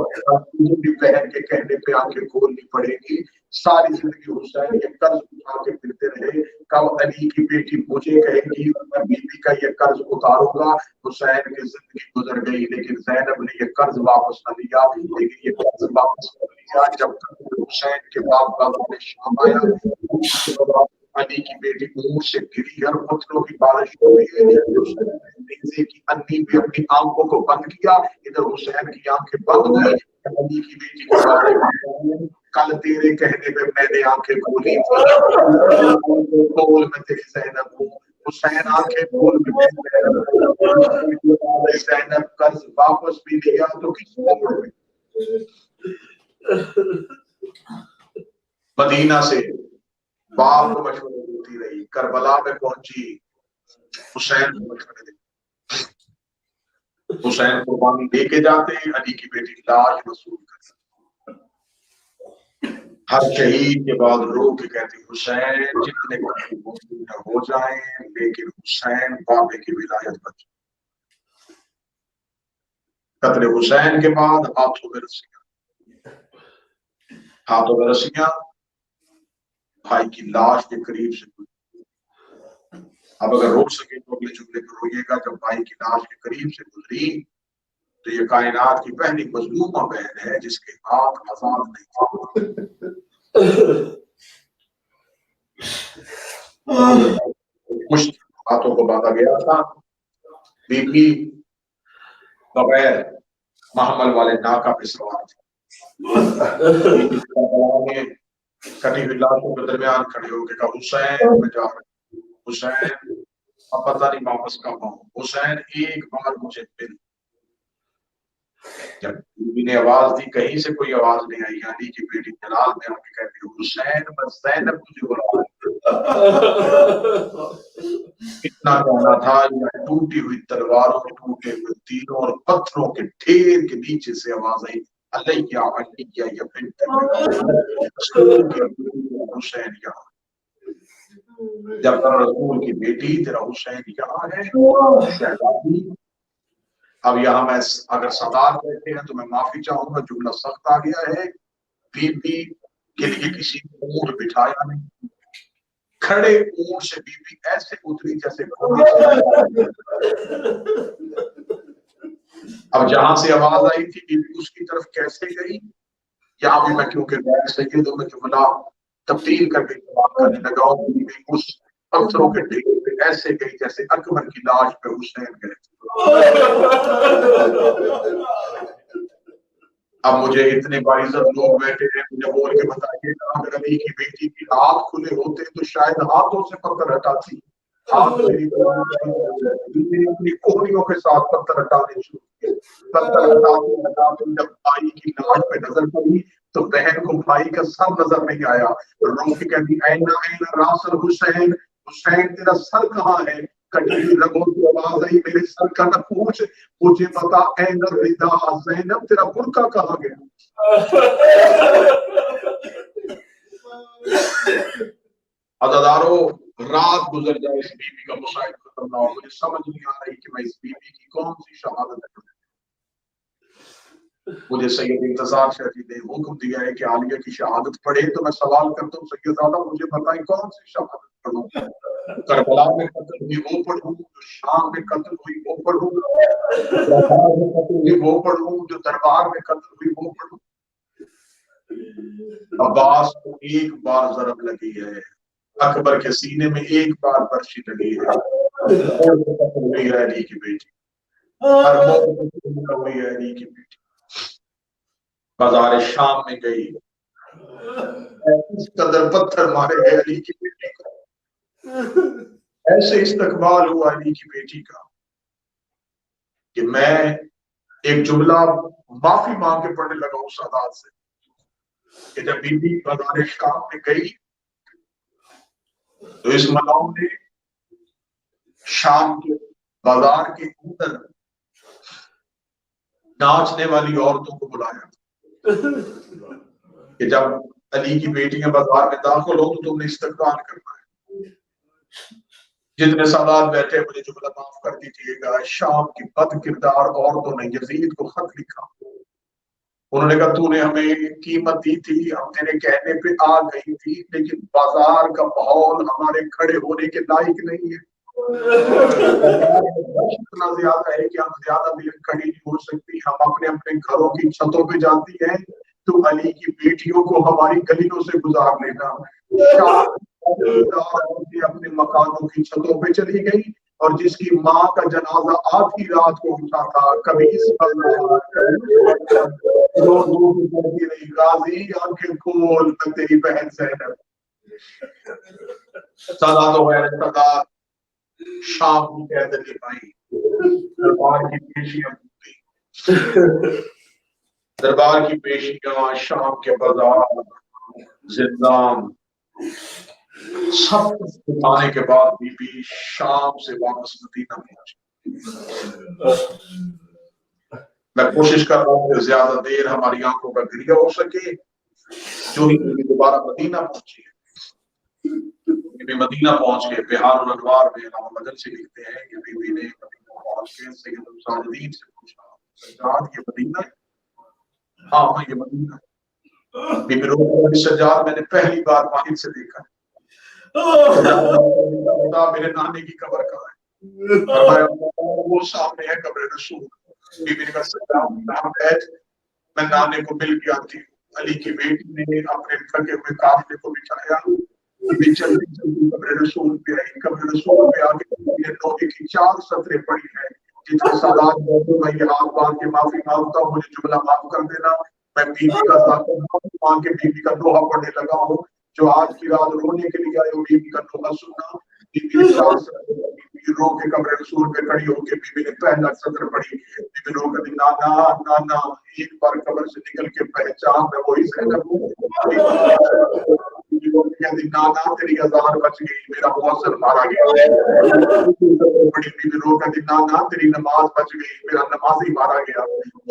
بھی بہن کے کہنے پہ آنکھیں کھولنی پڑے گی۔ ساری زندگی حسین یہ قرض اٹھا کے پھرتے رہے، کب علی کی بیٹی مجھے کہے گی میں بیوی کا یہ قرض اتاروں گا۔ حسین کی زندگی گزر گئی لیکن زینب نے یہ قرض واپس نہ لیا، لیکن یہ قرض واپس کر لیا جب حسین کے باپ کا شام آیا، علی کی بیٹی نور سے گری، ہر پتھروں کی بارش ہو رہی ہے، نیزے کی انی بھی اپنی آنکھوں کو بند کیا، ادھر حسین کی آنکھیں بند ہوئی، علی کی بیٹی کو کل تیرے کہنے پہ میں نے آنکھیں کھولی تھی، کھول میں تیری زینب ہوں، حسین آنکھیں کھول میں زینب قرض واپس بھی لیا تو کس کو پڑے۔ مدینہ سے باپ کو مشورے دیتی رہی، کربلا میں پہنچی حسین کو مشورے دیتی، حسین قربانی دے کے جاتے ہیں، علی کی بیٹی لاش وصول کرتی، ہر شہید کے بعد رو کے کہتی حسین جتنے ہو جائیں لیکن حسین بابے کی ولایت بچ۔ قتل حسین کے بعد ہاتھوں میں رسیاں، ہاتھوں میں رسیاں، بھائی کی لاش کے قریب سے گزری۔ اب اگر روک سکے تو اگلے جملے کو روئیے گا، جب بھائی کی لاش کے قریب سے گزری تو یہ کائنات کی پہلی مظلومہ بہن ہے جس کے ہاتھ آزاد نہیں تھے۔ مشت ہاتھوں کو باندھا گیا تھا. بی بی بغیر محمل والے ناکا پہ سوار تھے. کٹی ہوئی لاشوں کے درمیان کھڑے ہو کے کہا حسین میں جا رہا ہوں. حسین اب پتہ نہیں واپس کب آؤں. حسین ایک بار مجھے مل. جب بیوی نے آواز دی کہیں سے کوئی آواز نہیں آئی. علی کی بیٹی جلال میں آ کے کہتی ہے حسین بس زینب تجھے بلا رہی ہے. اتنا کہنا تھا یا ٹوٹی ہوئی تلواروں کے ٹوٹے ہوئے تیروں اور پتھروں کے ڈھیر کے نیچے سے آواز آئی علیہ علیہ یا بنت حسین یہاں. جب تیرا رسول کی بیٹی تیرا حسین یہاں ہے شہزادی. اب یہاں میں اگر سردار بیٹھے ہیں تو میں معافی چاہوں گا, جملہ سخت آ گیا ہے. بی بی کے لیے کسی نے اونٹ بٹھایا نہیں. کھڑے اونٹ سے بی بی ایسے اتری جیسے گھوڑے سے. اب جہاں سے آواز آئی تھی بی بی اس کی طرف کیسے گئی. یہاں بھی میں کیونکہ غیر سیدوں میں جملہ تبدیل کر کے جواب کرنے لگا ہوں. بی بی اس پتھروں کے ڈھیر پہ ایسے گئی جیسے اکبر کی لاش پہ حسین گئے. اب مجھے اتنے باعزت لوگ بیٹھے ہیں, مجھے بول کے بتائیے اگر علی کی بیٹی کی ہاتھ کھلے ہوتے تو شاید ہاتھوں سے پتھر ہٹاتی. ہاتھ اپنی کوہنیوں کے ساتھ پتھر ہٹانے شروع کیے. پتھر ہٹاتے جب بھائی کی لاش پہ نظر پڑی تو بہن کو بھائی کا سر نظر نہیں آیا. رو کے کہتی اینا اینا راس الحسین, حسین تیرا سر کہاں ہے. کٹی ہوئی رگوں کی آواز آئی میرے سر کا نہ پوچھ, مجھے بتا این الردا زینب تیرا برقع کہاں گیا. عزادارو رات گزر جائے اس بی بی کا مشاہدہ ختم نہ ہو. مجھے سمجھ نہیں آ رہی کہ میں اس بی بی کی کون سی شہادت کروں. مجھے سید انتظار شہری نے حکم دیا ہے کہ عالیہ کی شہادت پڑھے تو میں سوال کرتا ہوں سیدزادہ مجھے بتائیں کون سی شہادت پڑھوں. کربلا میں قتل ہوئی وہ پڑھوں, جو شام میں قتل ہوئی وہ پڑھوں, دربار میں قتل ہوئی وہ پڑھوں, جو دربار میں قتل ہوئی وہ پڑھوں. عباس کو ایک بار ضرب لگی ہے, اکبر کے سینے میں ایک بار برشی لگی ہے. قتل ہوئی ہے علی کی بیٹی, ہر موت ہوئی ہے علی کی بیٹی. بازار شام میں گئی, اس قدر پتھر مارے گئے علی کی بیٹی کو, ایسے استقبال ہوا علی کی بیٹی کا کہ میں ایک جملہ معافی مانگ کے پڑھنے لگا اس سادات سے کہ جب بی بی بازار شام میں گئی تو اس ملاؤں نے شام کے بازار کے اندر ناچنے والی عورتوں کو بلایا کہ جب علی کی بیٹیاں بازار میں داخل ہو تو تم نے استقبال کرنا ہے. جتنے سادات بیٹھے مجھے جملہ معاف کر دیجیے گا, شام کی بد کردار عورتوں نے یزید کو خط لکھا. انہوں نے کہا تو نے ہمیں قیمت دی تھی, ہم تیرے کہنے پہ آ گئی تھی, لیکن بازار کا ماحول ہمارے کھڑے ہونے کے لائق نہیں ہے. اتنا زیادہ ہے کہ ہم زیادہ دیر کھڑی نہیں ہو سکتی. ہم اپنے اپنے گھروں کی چھتوں پہ جاتی ہیں, تو علی کی بیٹیوں کو ہماری گلیوں سے گزار لینا. اپنے مکانوں کی چھتوں پہ چلی گئی, اور جس کی ماں کا جنازہ آدھی رات کو اٹھا تھا, کبھی اس پر غازی آنکھیں کھول میں تیری بہن زینب. سادات و غیر سادات شام کی قیادت نبھائی. دربار کی پیشیاں دربار کی پیشیاں, شام کے بازار, زندان, سب کچھ دکھانے کے بعد بی بی شام سے واپس مدینہ پہنچی. میں کوشش کر رہا ہوں کہ زیادہ دیر ہماری آنکھوں کا گریہ ہو سکے. جو ہی دوبارہ مدینہ پہنچی ہے, مدینہ پہنچ کے بہار الانوار میں علامہ مدن سے لکھتے ہیں کہ بی بی نے مدینہ پہنچ کے سید الصالحین سے پوچھا سجاد یہ مدینہ ہے؟ ہاں یہ مدینہ ہے. بی بی روح سجاد میں نے پہلی بار واحد سے دیکھا. میرے نانے کی قبر کہاں ہے؟ وہ سامنے ہے قبر رسول. بی بی نے کہا سجاد میں نانے کو مل کے آتی ہوں. علی کی بیٹی نے اپنے تھکے ہوئے قافلے کو بٹھایا, بھی جلدی جلدی قبر رسول پہ آئی. قبر رسول پہ آگے لوہے کی 4 سطریں پڑی ہیں جن کے ساتھ میں یہ ہاتھ باندھ کے معافی مانگتا ہوں, مجھے جملہ معاف کر دینا. میں بیوی کا ذاکر مانگ کے بیوی کا دوہا پڑھنے لگا ہوں. جو آج کی رات رونے کے لیے آئے ہو بیوی کا دوہا سننا. بیوی 4 سطریں رو کے قبر رسول پہ کھڑی ہو کے بیوی نے پہلا سطر پڑھی. بیوی رو کے نانا نانا ایک بار قبر سے نکل کے پہچان میں وہی زینب ہوں. نانا تیری اذان بچ گئی, میرا محسن مارا گیا. بڑی بیوی رو کے نانا تیری نماز بچ گئی, میرا نمازی مارا گیا.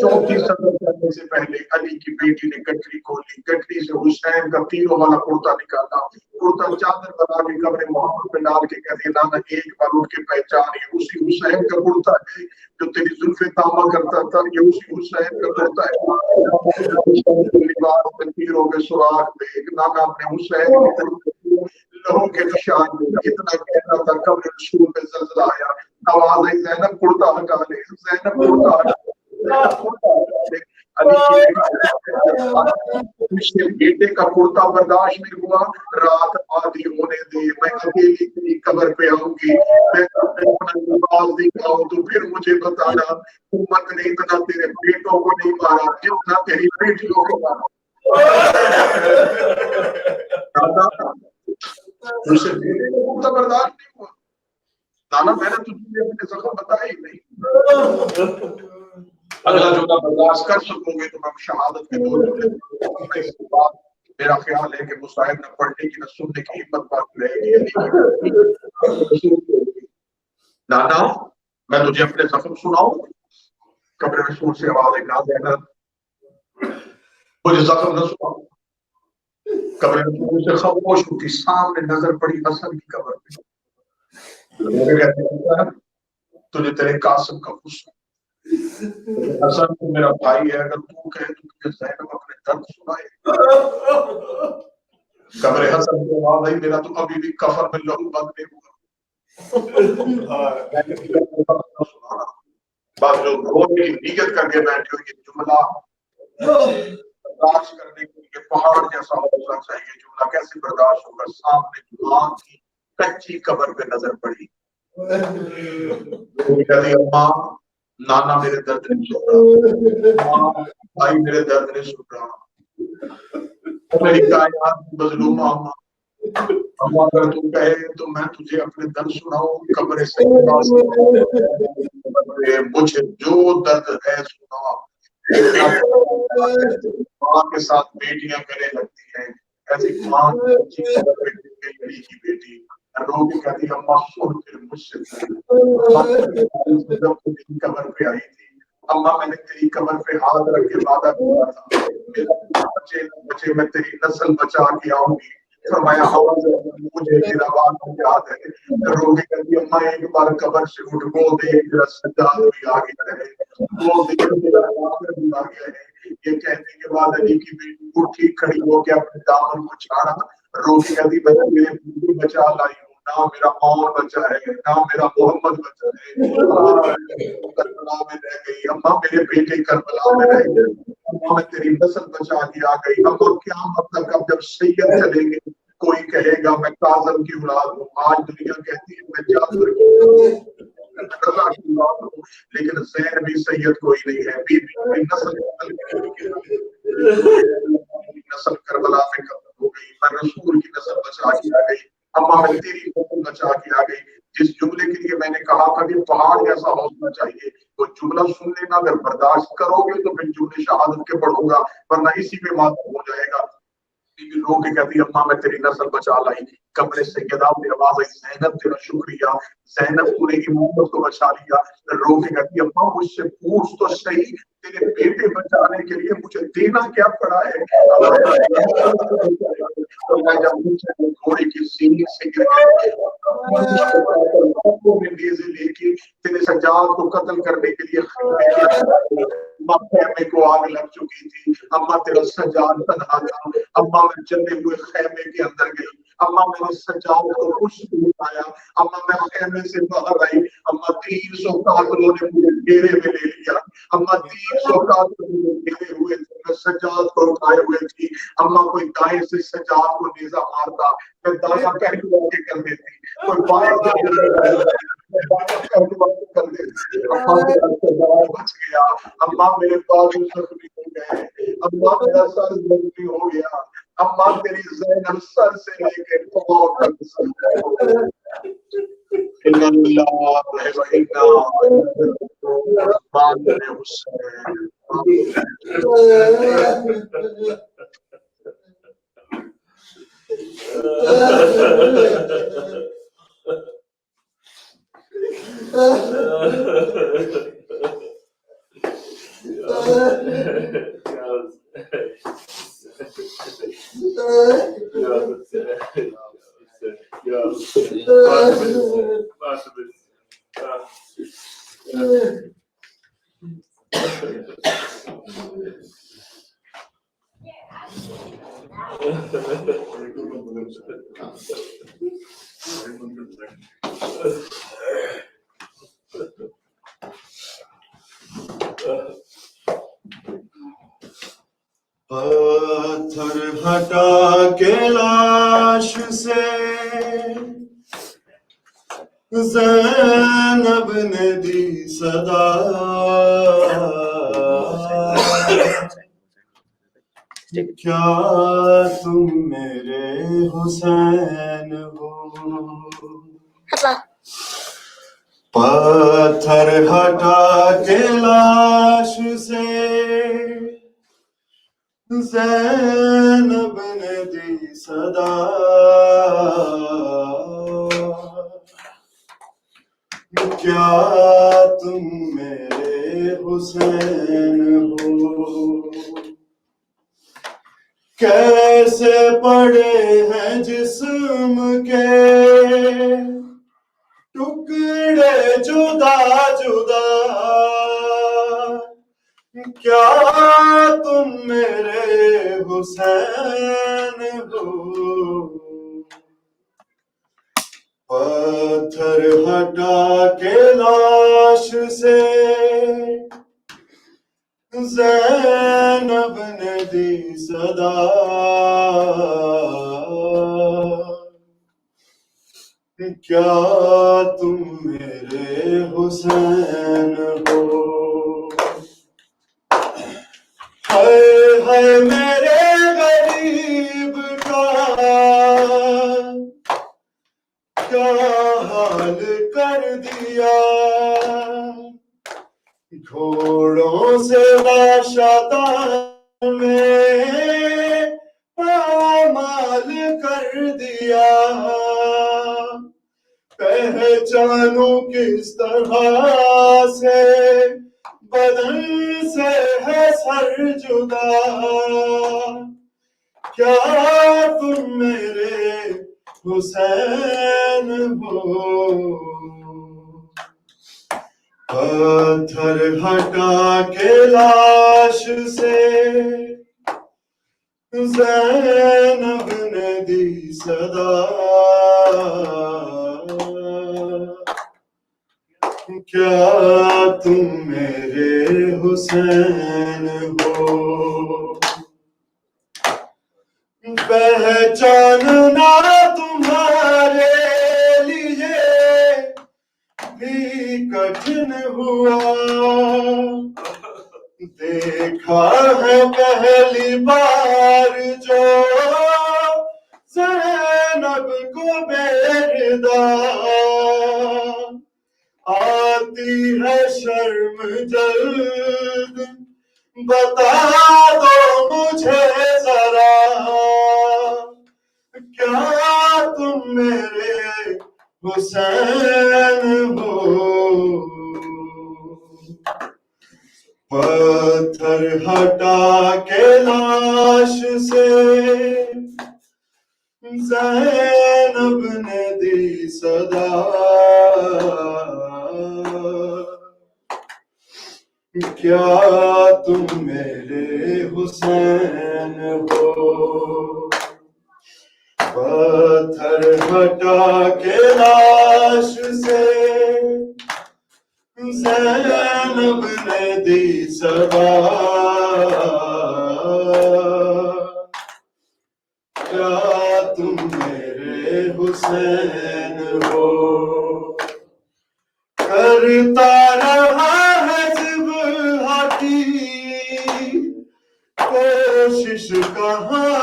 چوتھی سطر کرنے سے پہلے علی کی بیٹی نے گٹری کھولی, گٹری سے حسین کا تیروں والا کرتا نکالا, کرتا چادر بنا کے قبر محمد پہ ڈال کے کہتے نانا ایک بار اٹھ کے پہچان یہ اسی حسین کا کرتا ہے جو تیری زلفیں تاما کرتا تھا, یہ اسی حسین کا کرتا ہے. لباس میں تیروں کے سوراخ دیکھ, نانا اپنے حسین کے لہو کے نشان اتنا کہنا تھا. قبر رسول میں زلزلہ آیا, آواز آئی زینب کرتا ہٹا لے, زینب کرتا ہٹا لے. علی بیٹے کا کرتا برداشت نہیں ہوا, رات آدھی ہونے دے, میں اکیلی تیری قبر پہ آؤں گی, میں اپنا لباس دکھاؤں تو پھر مجھے بتانا امت نے اتنا تیرے بیٹوں کو نہیں مارا جتنا تیری بیٹیوں کو مارا. اسے بیٹے کا کرتا برداشت نہیں ہوا. نانا میں نے تجھے اپنے زخم بتایا ہی نہیں. اگلا جملہ برداشت کر سکوں گے تو میں شہادت کے 2 جملے اس کے بعد میرا خیال ہے کہ مصاحب نہ پڑھنے کی نہ سننے کی ہمت باقی رہے گی. نانا میں تجھے اپنے زخم سناؤں. قبر رسول سے آواز ایک زینب مجھے زخم نہ سناؤ. قبر رسول سے خاموش ہوتی, سامنے نظر پڑی حسن کی قبر پہ. تجھے تیرے قاسم کا حسن, حسن تو میرا بھائی ہے, اگر تو کہے تو تجھے زینب اپنے درد سنائے. قبر حسن کی آواز آئی میرا تو ابھی بھی کفر میں لہو بند نہیں ہوا. بس جو رونے کی نیت کر کے بیٹھے ہو, یہ جملہ برداشت کرنے کے لیے پہاڑ جیسا ہونا چاہیے. جملہ کیسے برداشت ہوگا؟ سامنے ماں کی کچی قبر پہ نظر پڑی. کہتی اماں نانا میرے درد نہیں سن رہا, بھائی میرے درد نہیں سن رہا, میری کائنات مظلومہ اماں اگر تو کہے تو میں تجھے اپنے درد سناؤں. قبر سے مجھے جو درد ہے سنا. ماں کے ساتھ بیٹیاں کرنے لگتی ہیں, ایسی ماں کی بیٹی رو کے کہتی اماں سن پھر مجھ سے قبر پہ آئی تھی. اماں میں نے تیری قبر پہ ہاتھ رکھ کے وعدہ کیا تھا میرا بچے میں تیری نسل بچا کے آؤں گی. فرمایا مجھے میرا بات یاد ہے. رو کے کہتی اماں ایک بار قبر سے اٹھ وہ دیکھ میرا سجاد بھی آ گیا ہے, وہ دیکھ میرا آخر بھی آ گیا ہے. یہ کہنے کے بعد علی کی بیٹی اٹھی کھڑی ہو کے اپنے دامن کو چھاڑا. رو کے کہتی میں میرے بیٹی بچا لائی ہوں, نہ میرا مون بچا ہے نہ میرا محمد بچا ہے. کربلا میں رہ گئی اماں, میرے بیٹے کربلا میں رہ گئے. اماں میں تیری نسل بچا کے آ گئی. اماں قیامت تک اب جب سید چلیں گے کوئی کہے گا میں کاظم کی اولاد ہوں. آج دنیا کہتی ہے میں جعفر کی اولاد ہوں, لیکن زین بھی سید کوئی نہیں ہے. بی بی نسل کربلا میں ختم ہو گئی. میں رسول کی نسل بچا کے آ گئی. اماں میں تیری نسل بچا کے آ گئی. جس جملے کے لیے میں نے کہا تھا کہ پہاڑ جیسا حوصلہ چاہیے, وہ جملہ سن لینا, اگر برداشت کرو گے تو پھر جملے شہادت کے پڑھوں گا, ورنہ اسی پہ ماتم ہو جائے گا. رو کے کہتی اماں میں تیری نسل بچا لائی. قبر سیدہ پہ آواز آئی زینب تیرا شکریہ. زینب پورے کی محبت کو بچا لیا. رو کے کہتی اماں مجھ سے پوچھ تو صحیح, تیرے بیٹے بچانے کے لیے مجھے دینا کیا پڑا ہے؟ گھوڑے کی سینگ سے گر گئے, لے کے تیرے سجاد کو قتل کرنے کے لیے خیمے کو آگ لگ چکی تھی. اماں تیرا سجاد تنہا تھا. اماں میں جلے ہوئے خیمے کے اندر گئی. اماں میں نے سجاد کو کچھ اٹھایا. اماں میں خیمے سے باہر آئی. اماں 300 قاتلوں نے مجھے گھیرے میں لے لیا. اماں 300 قاتلوں نے گھیرے ہوئے تھے. میں سجاد کو اٹھائے ہوئے تھی. اما کوئی دائیں سے سجاد کو نیزہ مارتا میں دایاں پہلو آگے کر دیتی, کوئی بائیں کر دیتی. اما میرا سجاد بچ گیا, اما میرے بازو زخمی ہو گئے, اما میرا سر زخمی ہو گیا, اما تیری زینب سر سے لے کے پاؤں تک زخمی ہو گیا. اِنَّ اللَّهَ وَإِنَّا مَعَ الْحُسْنِ. پتھر ہٹا کے لاش سے زینب نے دی صدا, کیا تم میرے حسین ہو. پتھر ہٹا کے لاش سے زینب نے دی صدا, کیا تم میرے حسین ہو. کیسے پڑے ہیں جسم کے ٹکڑے جدا جدا, کیا تم میرے حسین ہو. پتھر ہٹا کے لاش سے زینب نے دی صدا, کیا تم میرے حسین ہو. ہائے ہائے میرے غریب کا کیا حال کر دیا, گھوڑوں سے واشاتان میں پامال کر دیا. پہچانوں کس طرح سے بدن سے ہے سر جدا, کیا تم میرے حسین ہو. پتھر ہٹا کے لاش سے زینب نے دی صدا, کیا تم میرے حسین ہو. پہچاننا تمہارے لیے بھی کٹھن ہوا, دیکھا ہے پہلی بار جو زینب کو بیردہ, آتی ہے شرم جلد بتا دو مجھے ذرا, کیا تم میرے حسین ہو. پتھر ہٹا کے لاش سے زینب نے دی صدا, کیا تم میرے حسین ہو. پتھر ہٹا کے لاش سے زینب نے دی صدا, کیا تم میرے حسین ہو؟ کرتا رہا ہے ذبح کی کوشش کہاں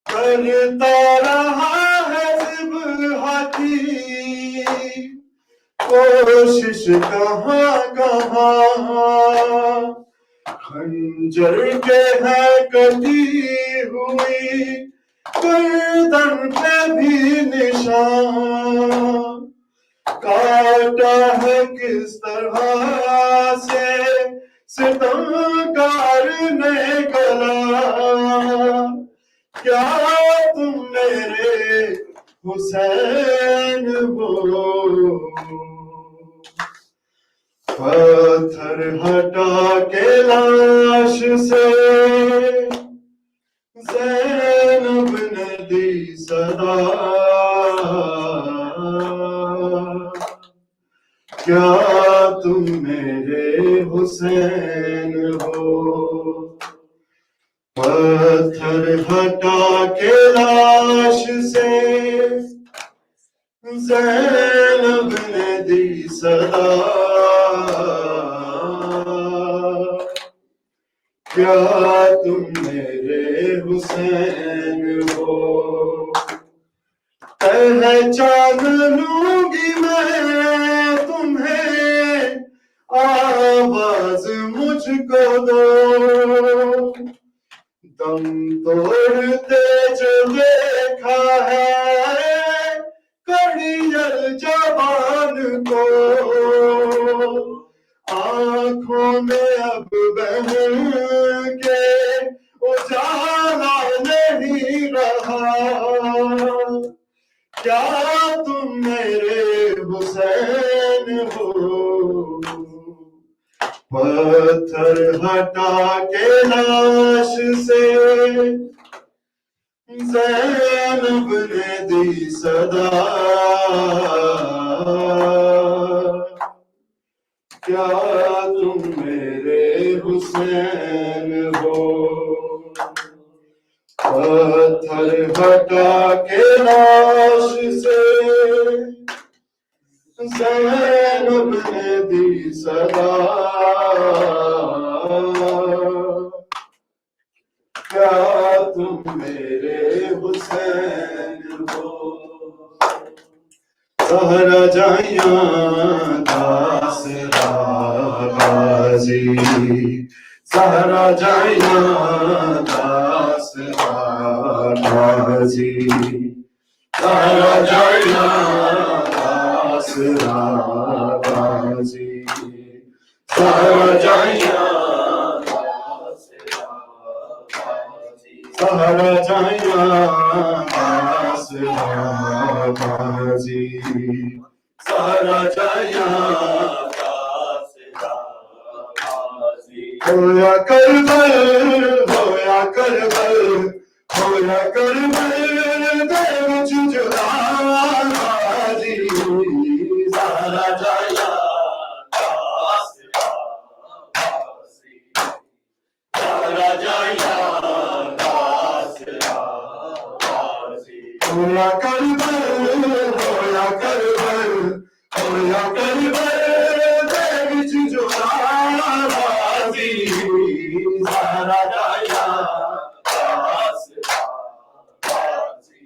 کرتا رہا ہے ذبح کی کوشش کہاں خنجر کے ہے کٹی ہوئی گردن پہ بھی نشان کاٹا ہے کس طرح سے ستمکار نے گلا کیا تم میرے حسین ہو؟ پتھر ہٹا کے لاش سے زینب نے دی صدا کیا تم میرے حسین ہو؟ پتھر ہٹا کے لاش سے زینب نے دی صدا کیا تم میرے حسین ہو؟ پہچان لوں گی میں تمہیں آواز مجھ کو دو دم توڑتے جو دیکھا ہے کڑیل جوان کو آنکھوں میں اب بہن کے اجالا نہیں رہا کیا تم میرے حسین ہو؟ پتھر ہٹا کے لاش سے زینب نے دی صدا کیا تم میرے حسین ہو؟ پتھر ہٹا کے لاش سے زینب نے دی صدا کیا تم میرے حسین ہو؟ زہرا جائیاں داسرا غازی زہرا جائیاں داسرا غازی زہرا جائیاں داسرا غازی زہرا جائیاں زہرا جائیاں داسرا غازی زہرا جائیاں ہویا کربل ہویا کربل ہویا کربل دے وچ جدا غازی زہرا جائیاں داسرا غازی زہرا جائیاں داسرا غازی ہویا کربل ہویا کربل ہویا کربل دے وچ جدا غازی زہرا جائیاں داسرا غازی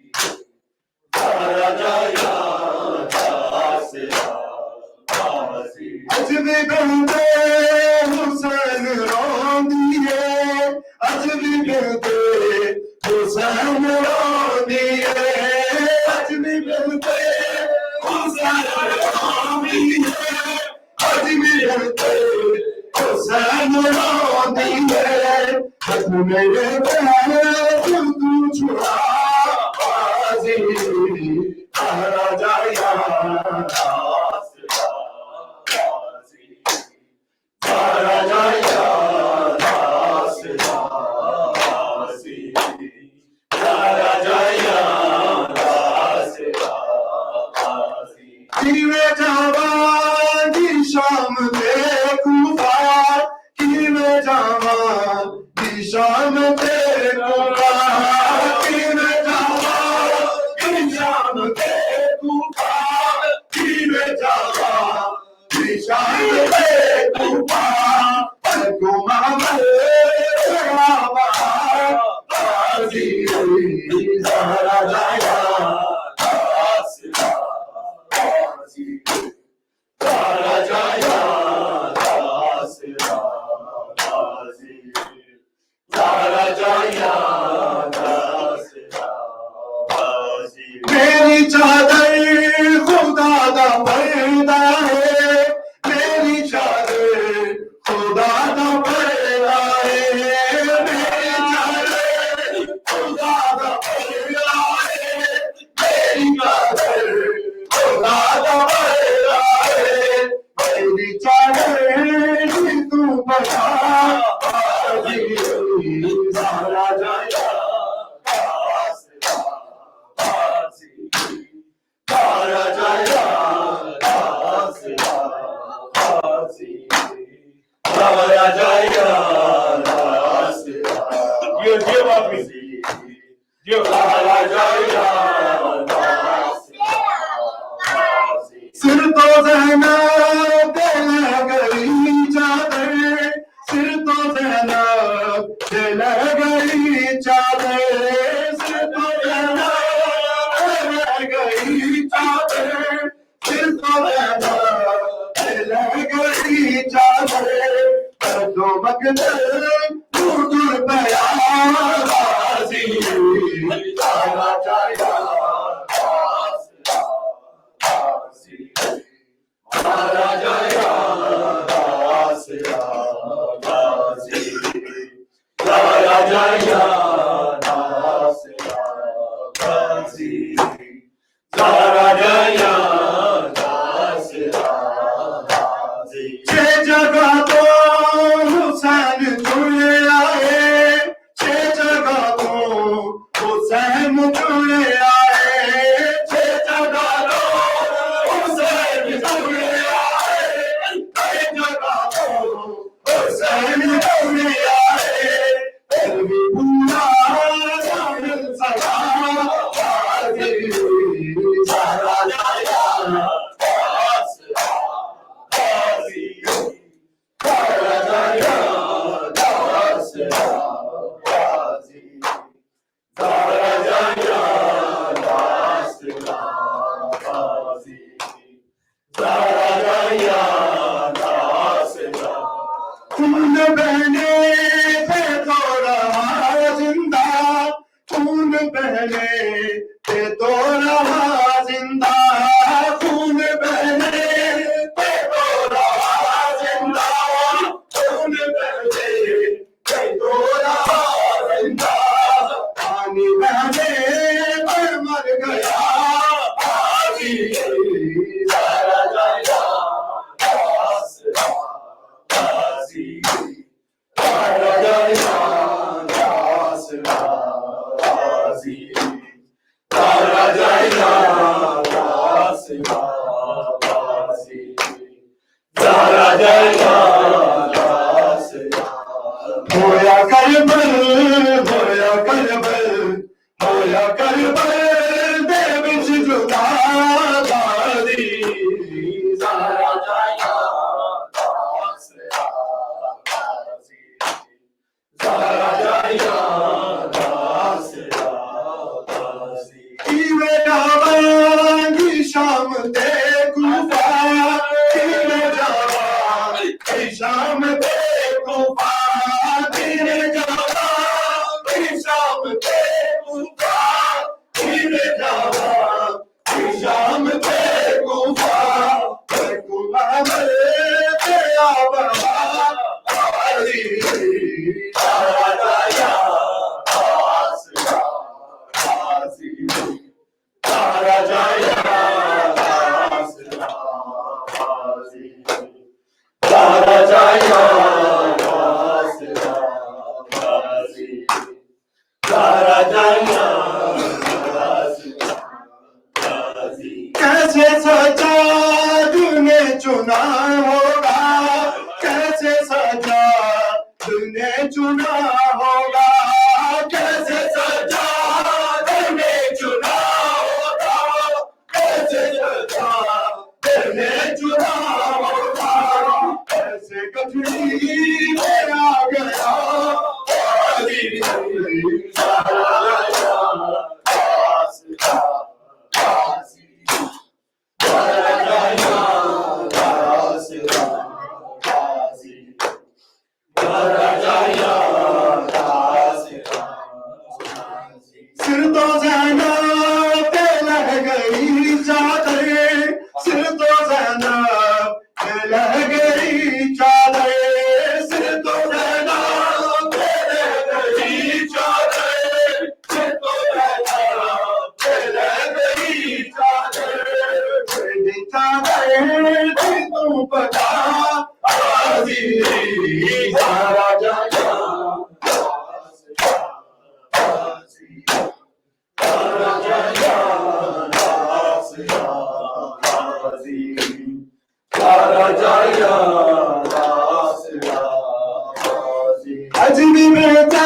زہرا جائیاں داسرا غازی اج بھی بندے حسین روندی ہے اج بھی بندے حسین روندی ہے اج بھی بندے حسین روندی ہے اج بھی بندے حسین روندی ہے حسن میرے پیارے دل تو چھڑا غازی زہرا جائیاں داسرا غازی زہرا جائیاں داسرا غازی زہرا جائیاں داسرا غازی دیوے جوان کی شام دے کوفہ کی جیو آدمی جیو سر تو زینب دل گئی چادر سر تو زینب دل گئی چادر سر تو زینب دل گئی چادر سر تو زینب دل گئی چادر دو مقدر دور دور پیا غازی تارا جایا جگہ تو حسین جڑے آئے چھ جگہ تو حسین جڑے آئے چھ جگہ تو حسین جڑے آئے چھ جگہ تو حسین جڑے آئے پھر بھی پورا جان سلام غازی سارا جایا خون بہنے پہ تو رہا زندہ خون بہنے پہ تو رہا زندہ خون بہنے پہ تو رہا زندہ خون بہنے پہ تو رہا زندہ پانی بہنے پر مر گیا غازی سارا جایا ہویا کربل ہویا کربل ہویا کربل دے بچ جدا غازی سارا جایا سارا جایا کیویں جاواں شام دے کوفہ کیویں جاواں شام دے کوفہ کیویں جاواں شام دے کوفہ کیویں جاواں شام دے کوفہ محمد تے آوا غازی سارا جایا سارا جایا سارا جایا سارا جایا کیسے سجاد نے چنا ہوگا کیسے سجاد نے چنا ہوگا کیسے سجاد نے چنا ہوگا کیسے سجاد نے چنا ہوگا کیسے گٹھڑی میں آ گیا غازی سارا جایا سر تو زینب پہ لہ گئی چادر سر تو زینب پہ لہ گئی چادر سر تو زینب پہ لہ گئی چادر سر تو زینب پہ لہ گئی چادر چادر تھی تو پتا غازی سارا جایا عجیب بیٹے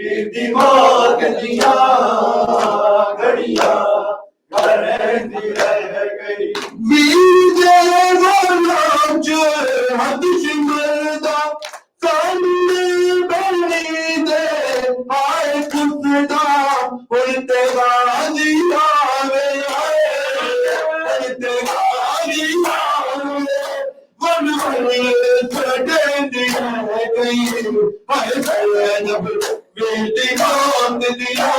پیر دی موت دیا گھڑیاں گھڑی رہ گئی ویر دے غلام جو حد شمردہ سامنے بنی دے آئے خدا اڑتے غازی آوے اڑتے غازی آوے ون چھڑے دیا گئی ہائے زینب بیٹی موت دیا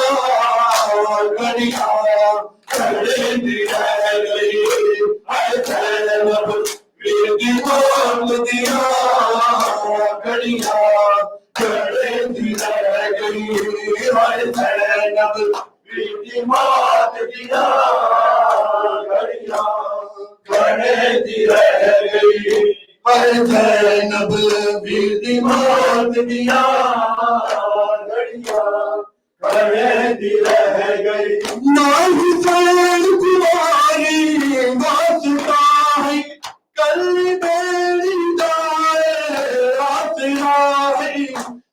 گھڑیاں گھڑی دیا گئی ہائے زینب بیٹی موت دیا گھڑیاں گھڑی دیا گئی ہائے زینب بیٹی موت دیا گھڑیاں گھڑی دیا گئی ہائے زینب بیٹی موت دیا گھڑیاں گھڑی رہ گئی نہ حسین کماری واسطہ ہے کل بیڑی دائے آسرا ہے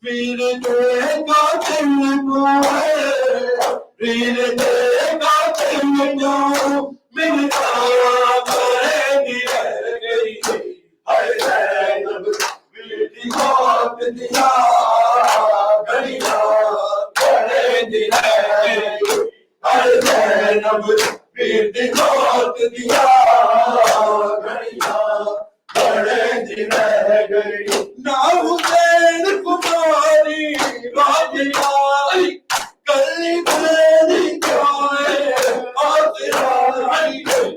پیر دے قاتل کو ہے پیر دے قاتل کو ملتا گھڑی رہ گئی ہائے زینب بیٹی موت دیا گھڑیاں گھڑی رہ گئی ہائے زینب بیٹی موت دیا گھڑیاں گھڑی رہ گئی نہ حسین کماری راجیا کلی بیری جائے آسرا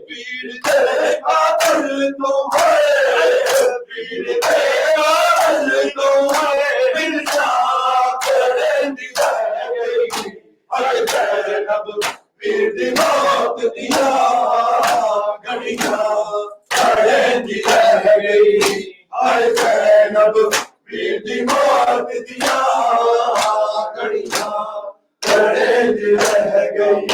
پیر دے قاتل تو ہے پیر دے قاتل تو ہے ملتا گھڑی رہ گئی ہائے زینب بیٹی موت دیا گھڑیاں گھڑی رہ گئی ہائے زینب بیٹی موت دیا گھڑیاں گھڑی رہ گئی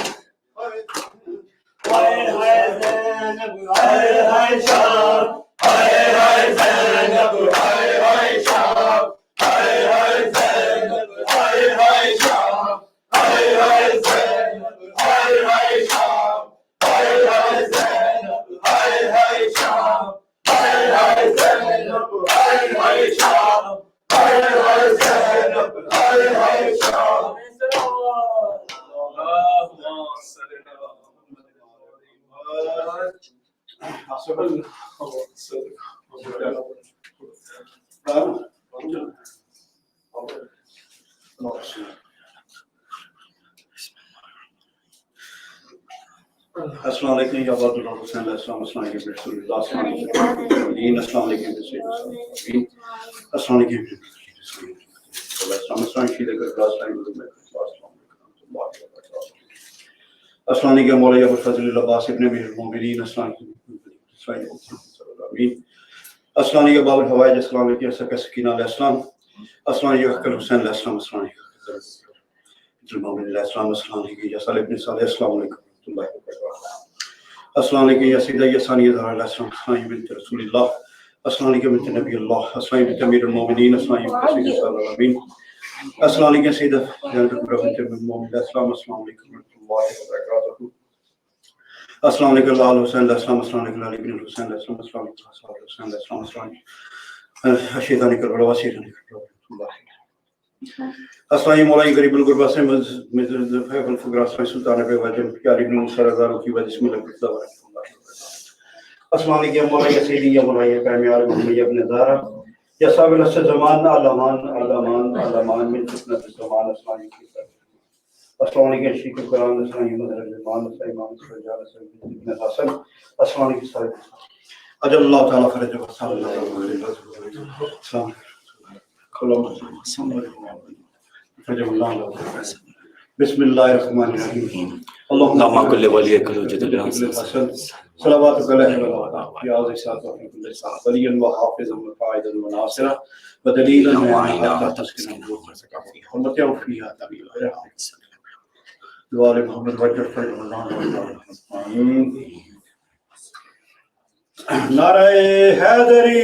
ہائے ہائے زینب ہائے ہائے شام ہائے ہائے زینب ہائے ہائے شام ہائے ہائے زینب ہائے ہائے شام ہائے ہائے زینب ہائے ہائے شام ہائے ہائے زینب ہائے ہائے شام ہائے ہائے زینب ہائے ہائے شام ہائے ہائے زینب ہائے ہائے شام السلام علیکم یا عباد اللہ حسین علیہ السلام السلام علیکم رسول اللہ السلام علیکم السلام علیکم السلام علیکم السلام علیکم مولانا ابو الفضل العباس ابن امیر المومنین السلام علیکم السلام علیکم باب الحوائج السلام علیکم سکینہ علیہ السلام السلام علیکم حسین علیہ السلام السلام علیکم المومن علیہ السلام السلام علیکم یا صالح ابن صالح السلام علیکم السلام علیکم یا سیدہ یا ثانیہ زہرا علیہ السلام السلام علیکم بنت رسول اللہ السلام علیکم بنت نبی اللہ السلام علیکم امیر المومنین السلام علیکم سیدہ صلی اللہ علیہ وسلم السلام علیکم سیدہ جنت بنت المومن السلام السلام علیکم ورحمۃ اللہ وبرکاتہ السلام علیکم آل حسین علیہ السلام السلام علیکم علی بن حسین علیہ السلام السلام علیکم صحابہ حسین علیہ السلام السلام علیکم شیطان کربلا وسیرہ اللہ السلام علیکم مولانا غریب الغربا سے مزر الفقراء سلطان بے وجہ پیاری بن موسی رضا کی وجہ سے ملک اللہ السلام علیکم مولانا سیدی یا مولانا کامیار محمد ابن زہرا یا صاحب الاسد زمان علمان علمان علمان من فتنۃ الزمان السلام علیکم السلام علیکم شیخ القرآن السلام علیکم مدر الزمان السلام علیکم سجاد السلام حسن السلام علیکم صاحب اجل اللہ تعالی فرجہ صلی اللہ علیہ وسلم السلام بسم اللہ الرحمن الرحیم اللہم کل ولی کل جدل حسن صلواتک علیہ وآلہ یا عزیز ساتھ وحید اللہ ولی و حافظ و قائد و ناصرہ و دلیل و عائدہ تسکن حرمت و فیہا طویل دوال محمد وجہ فرد اللہ نعرہ حیدری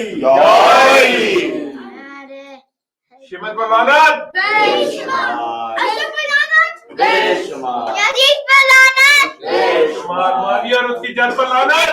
شمت پر لعنت، بے شمار اشرف پر لعنت، بے شمار یزید پر لعنت، بے شمار معاویہ اور اس کی جان پر لعنت،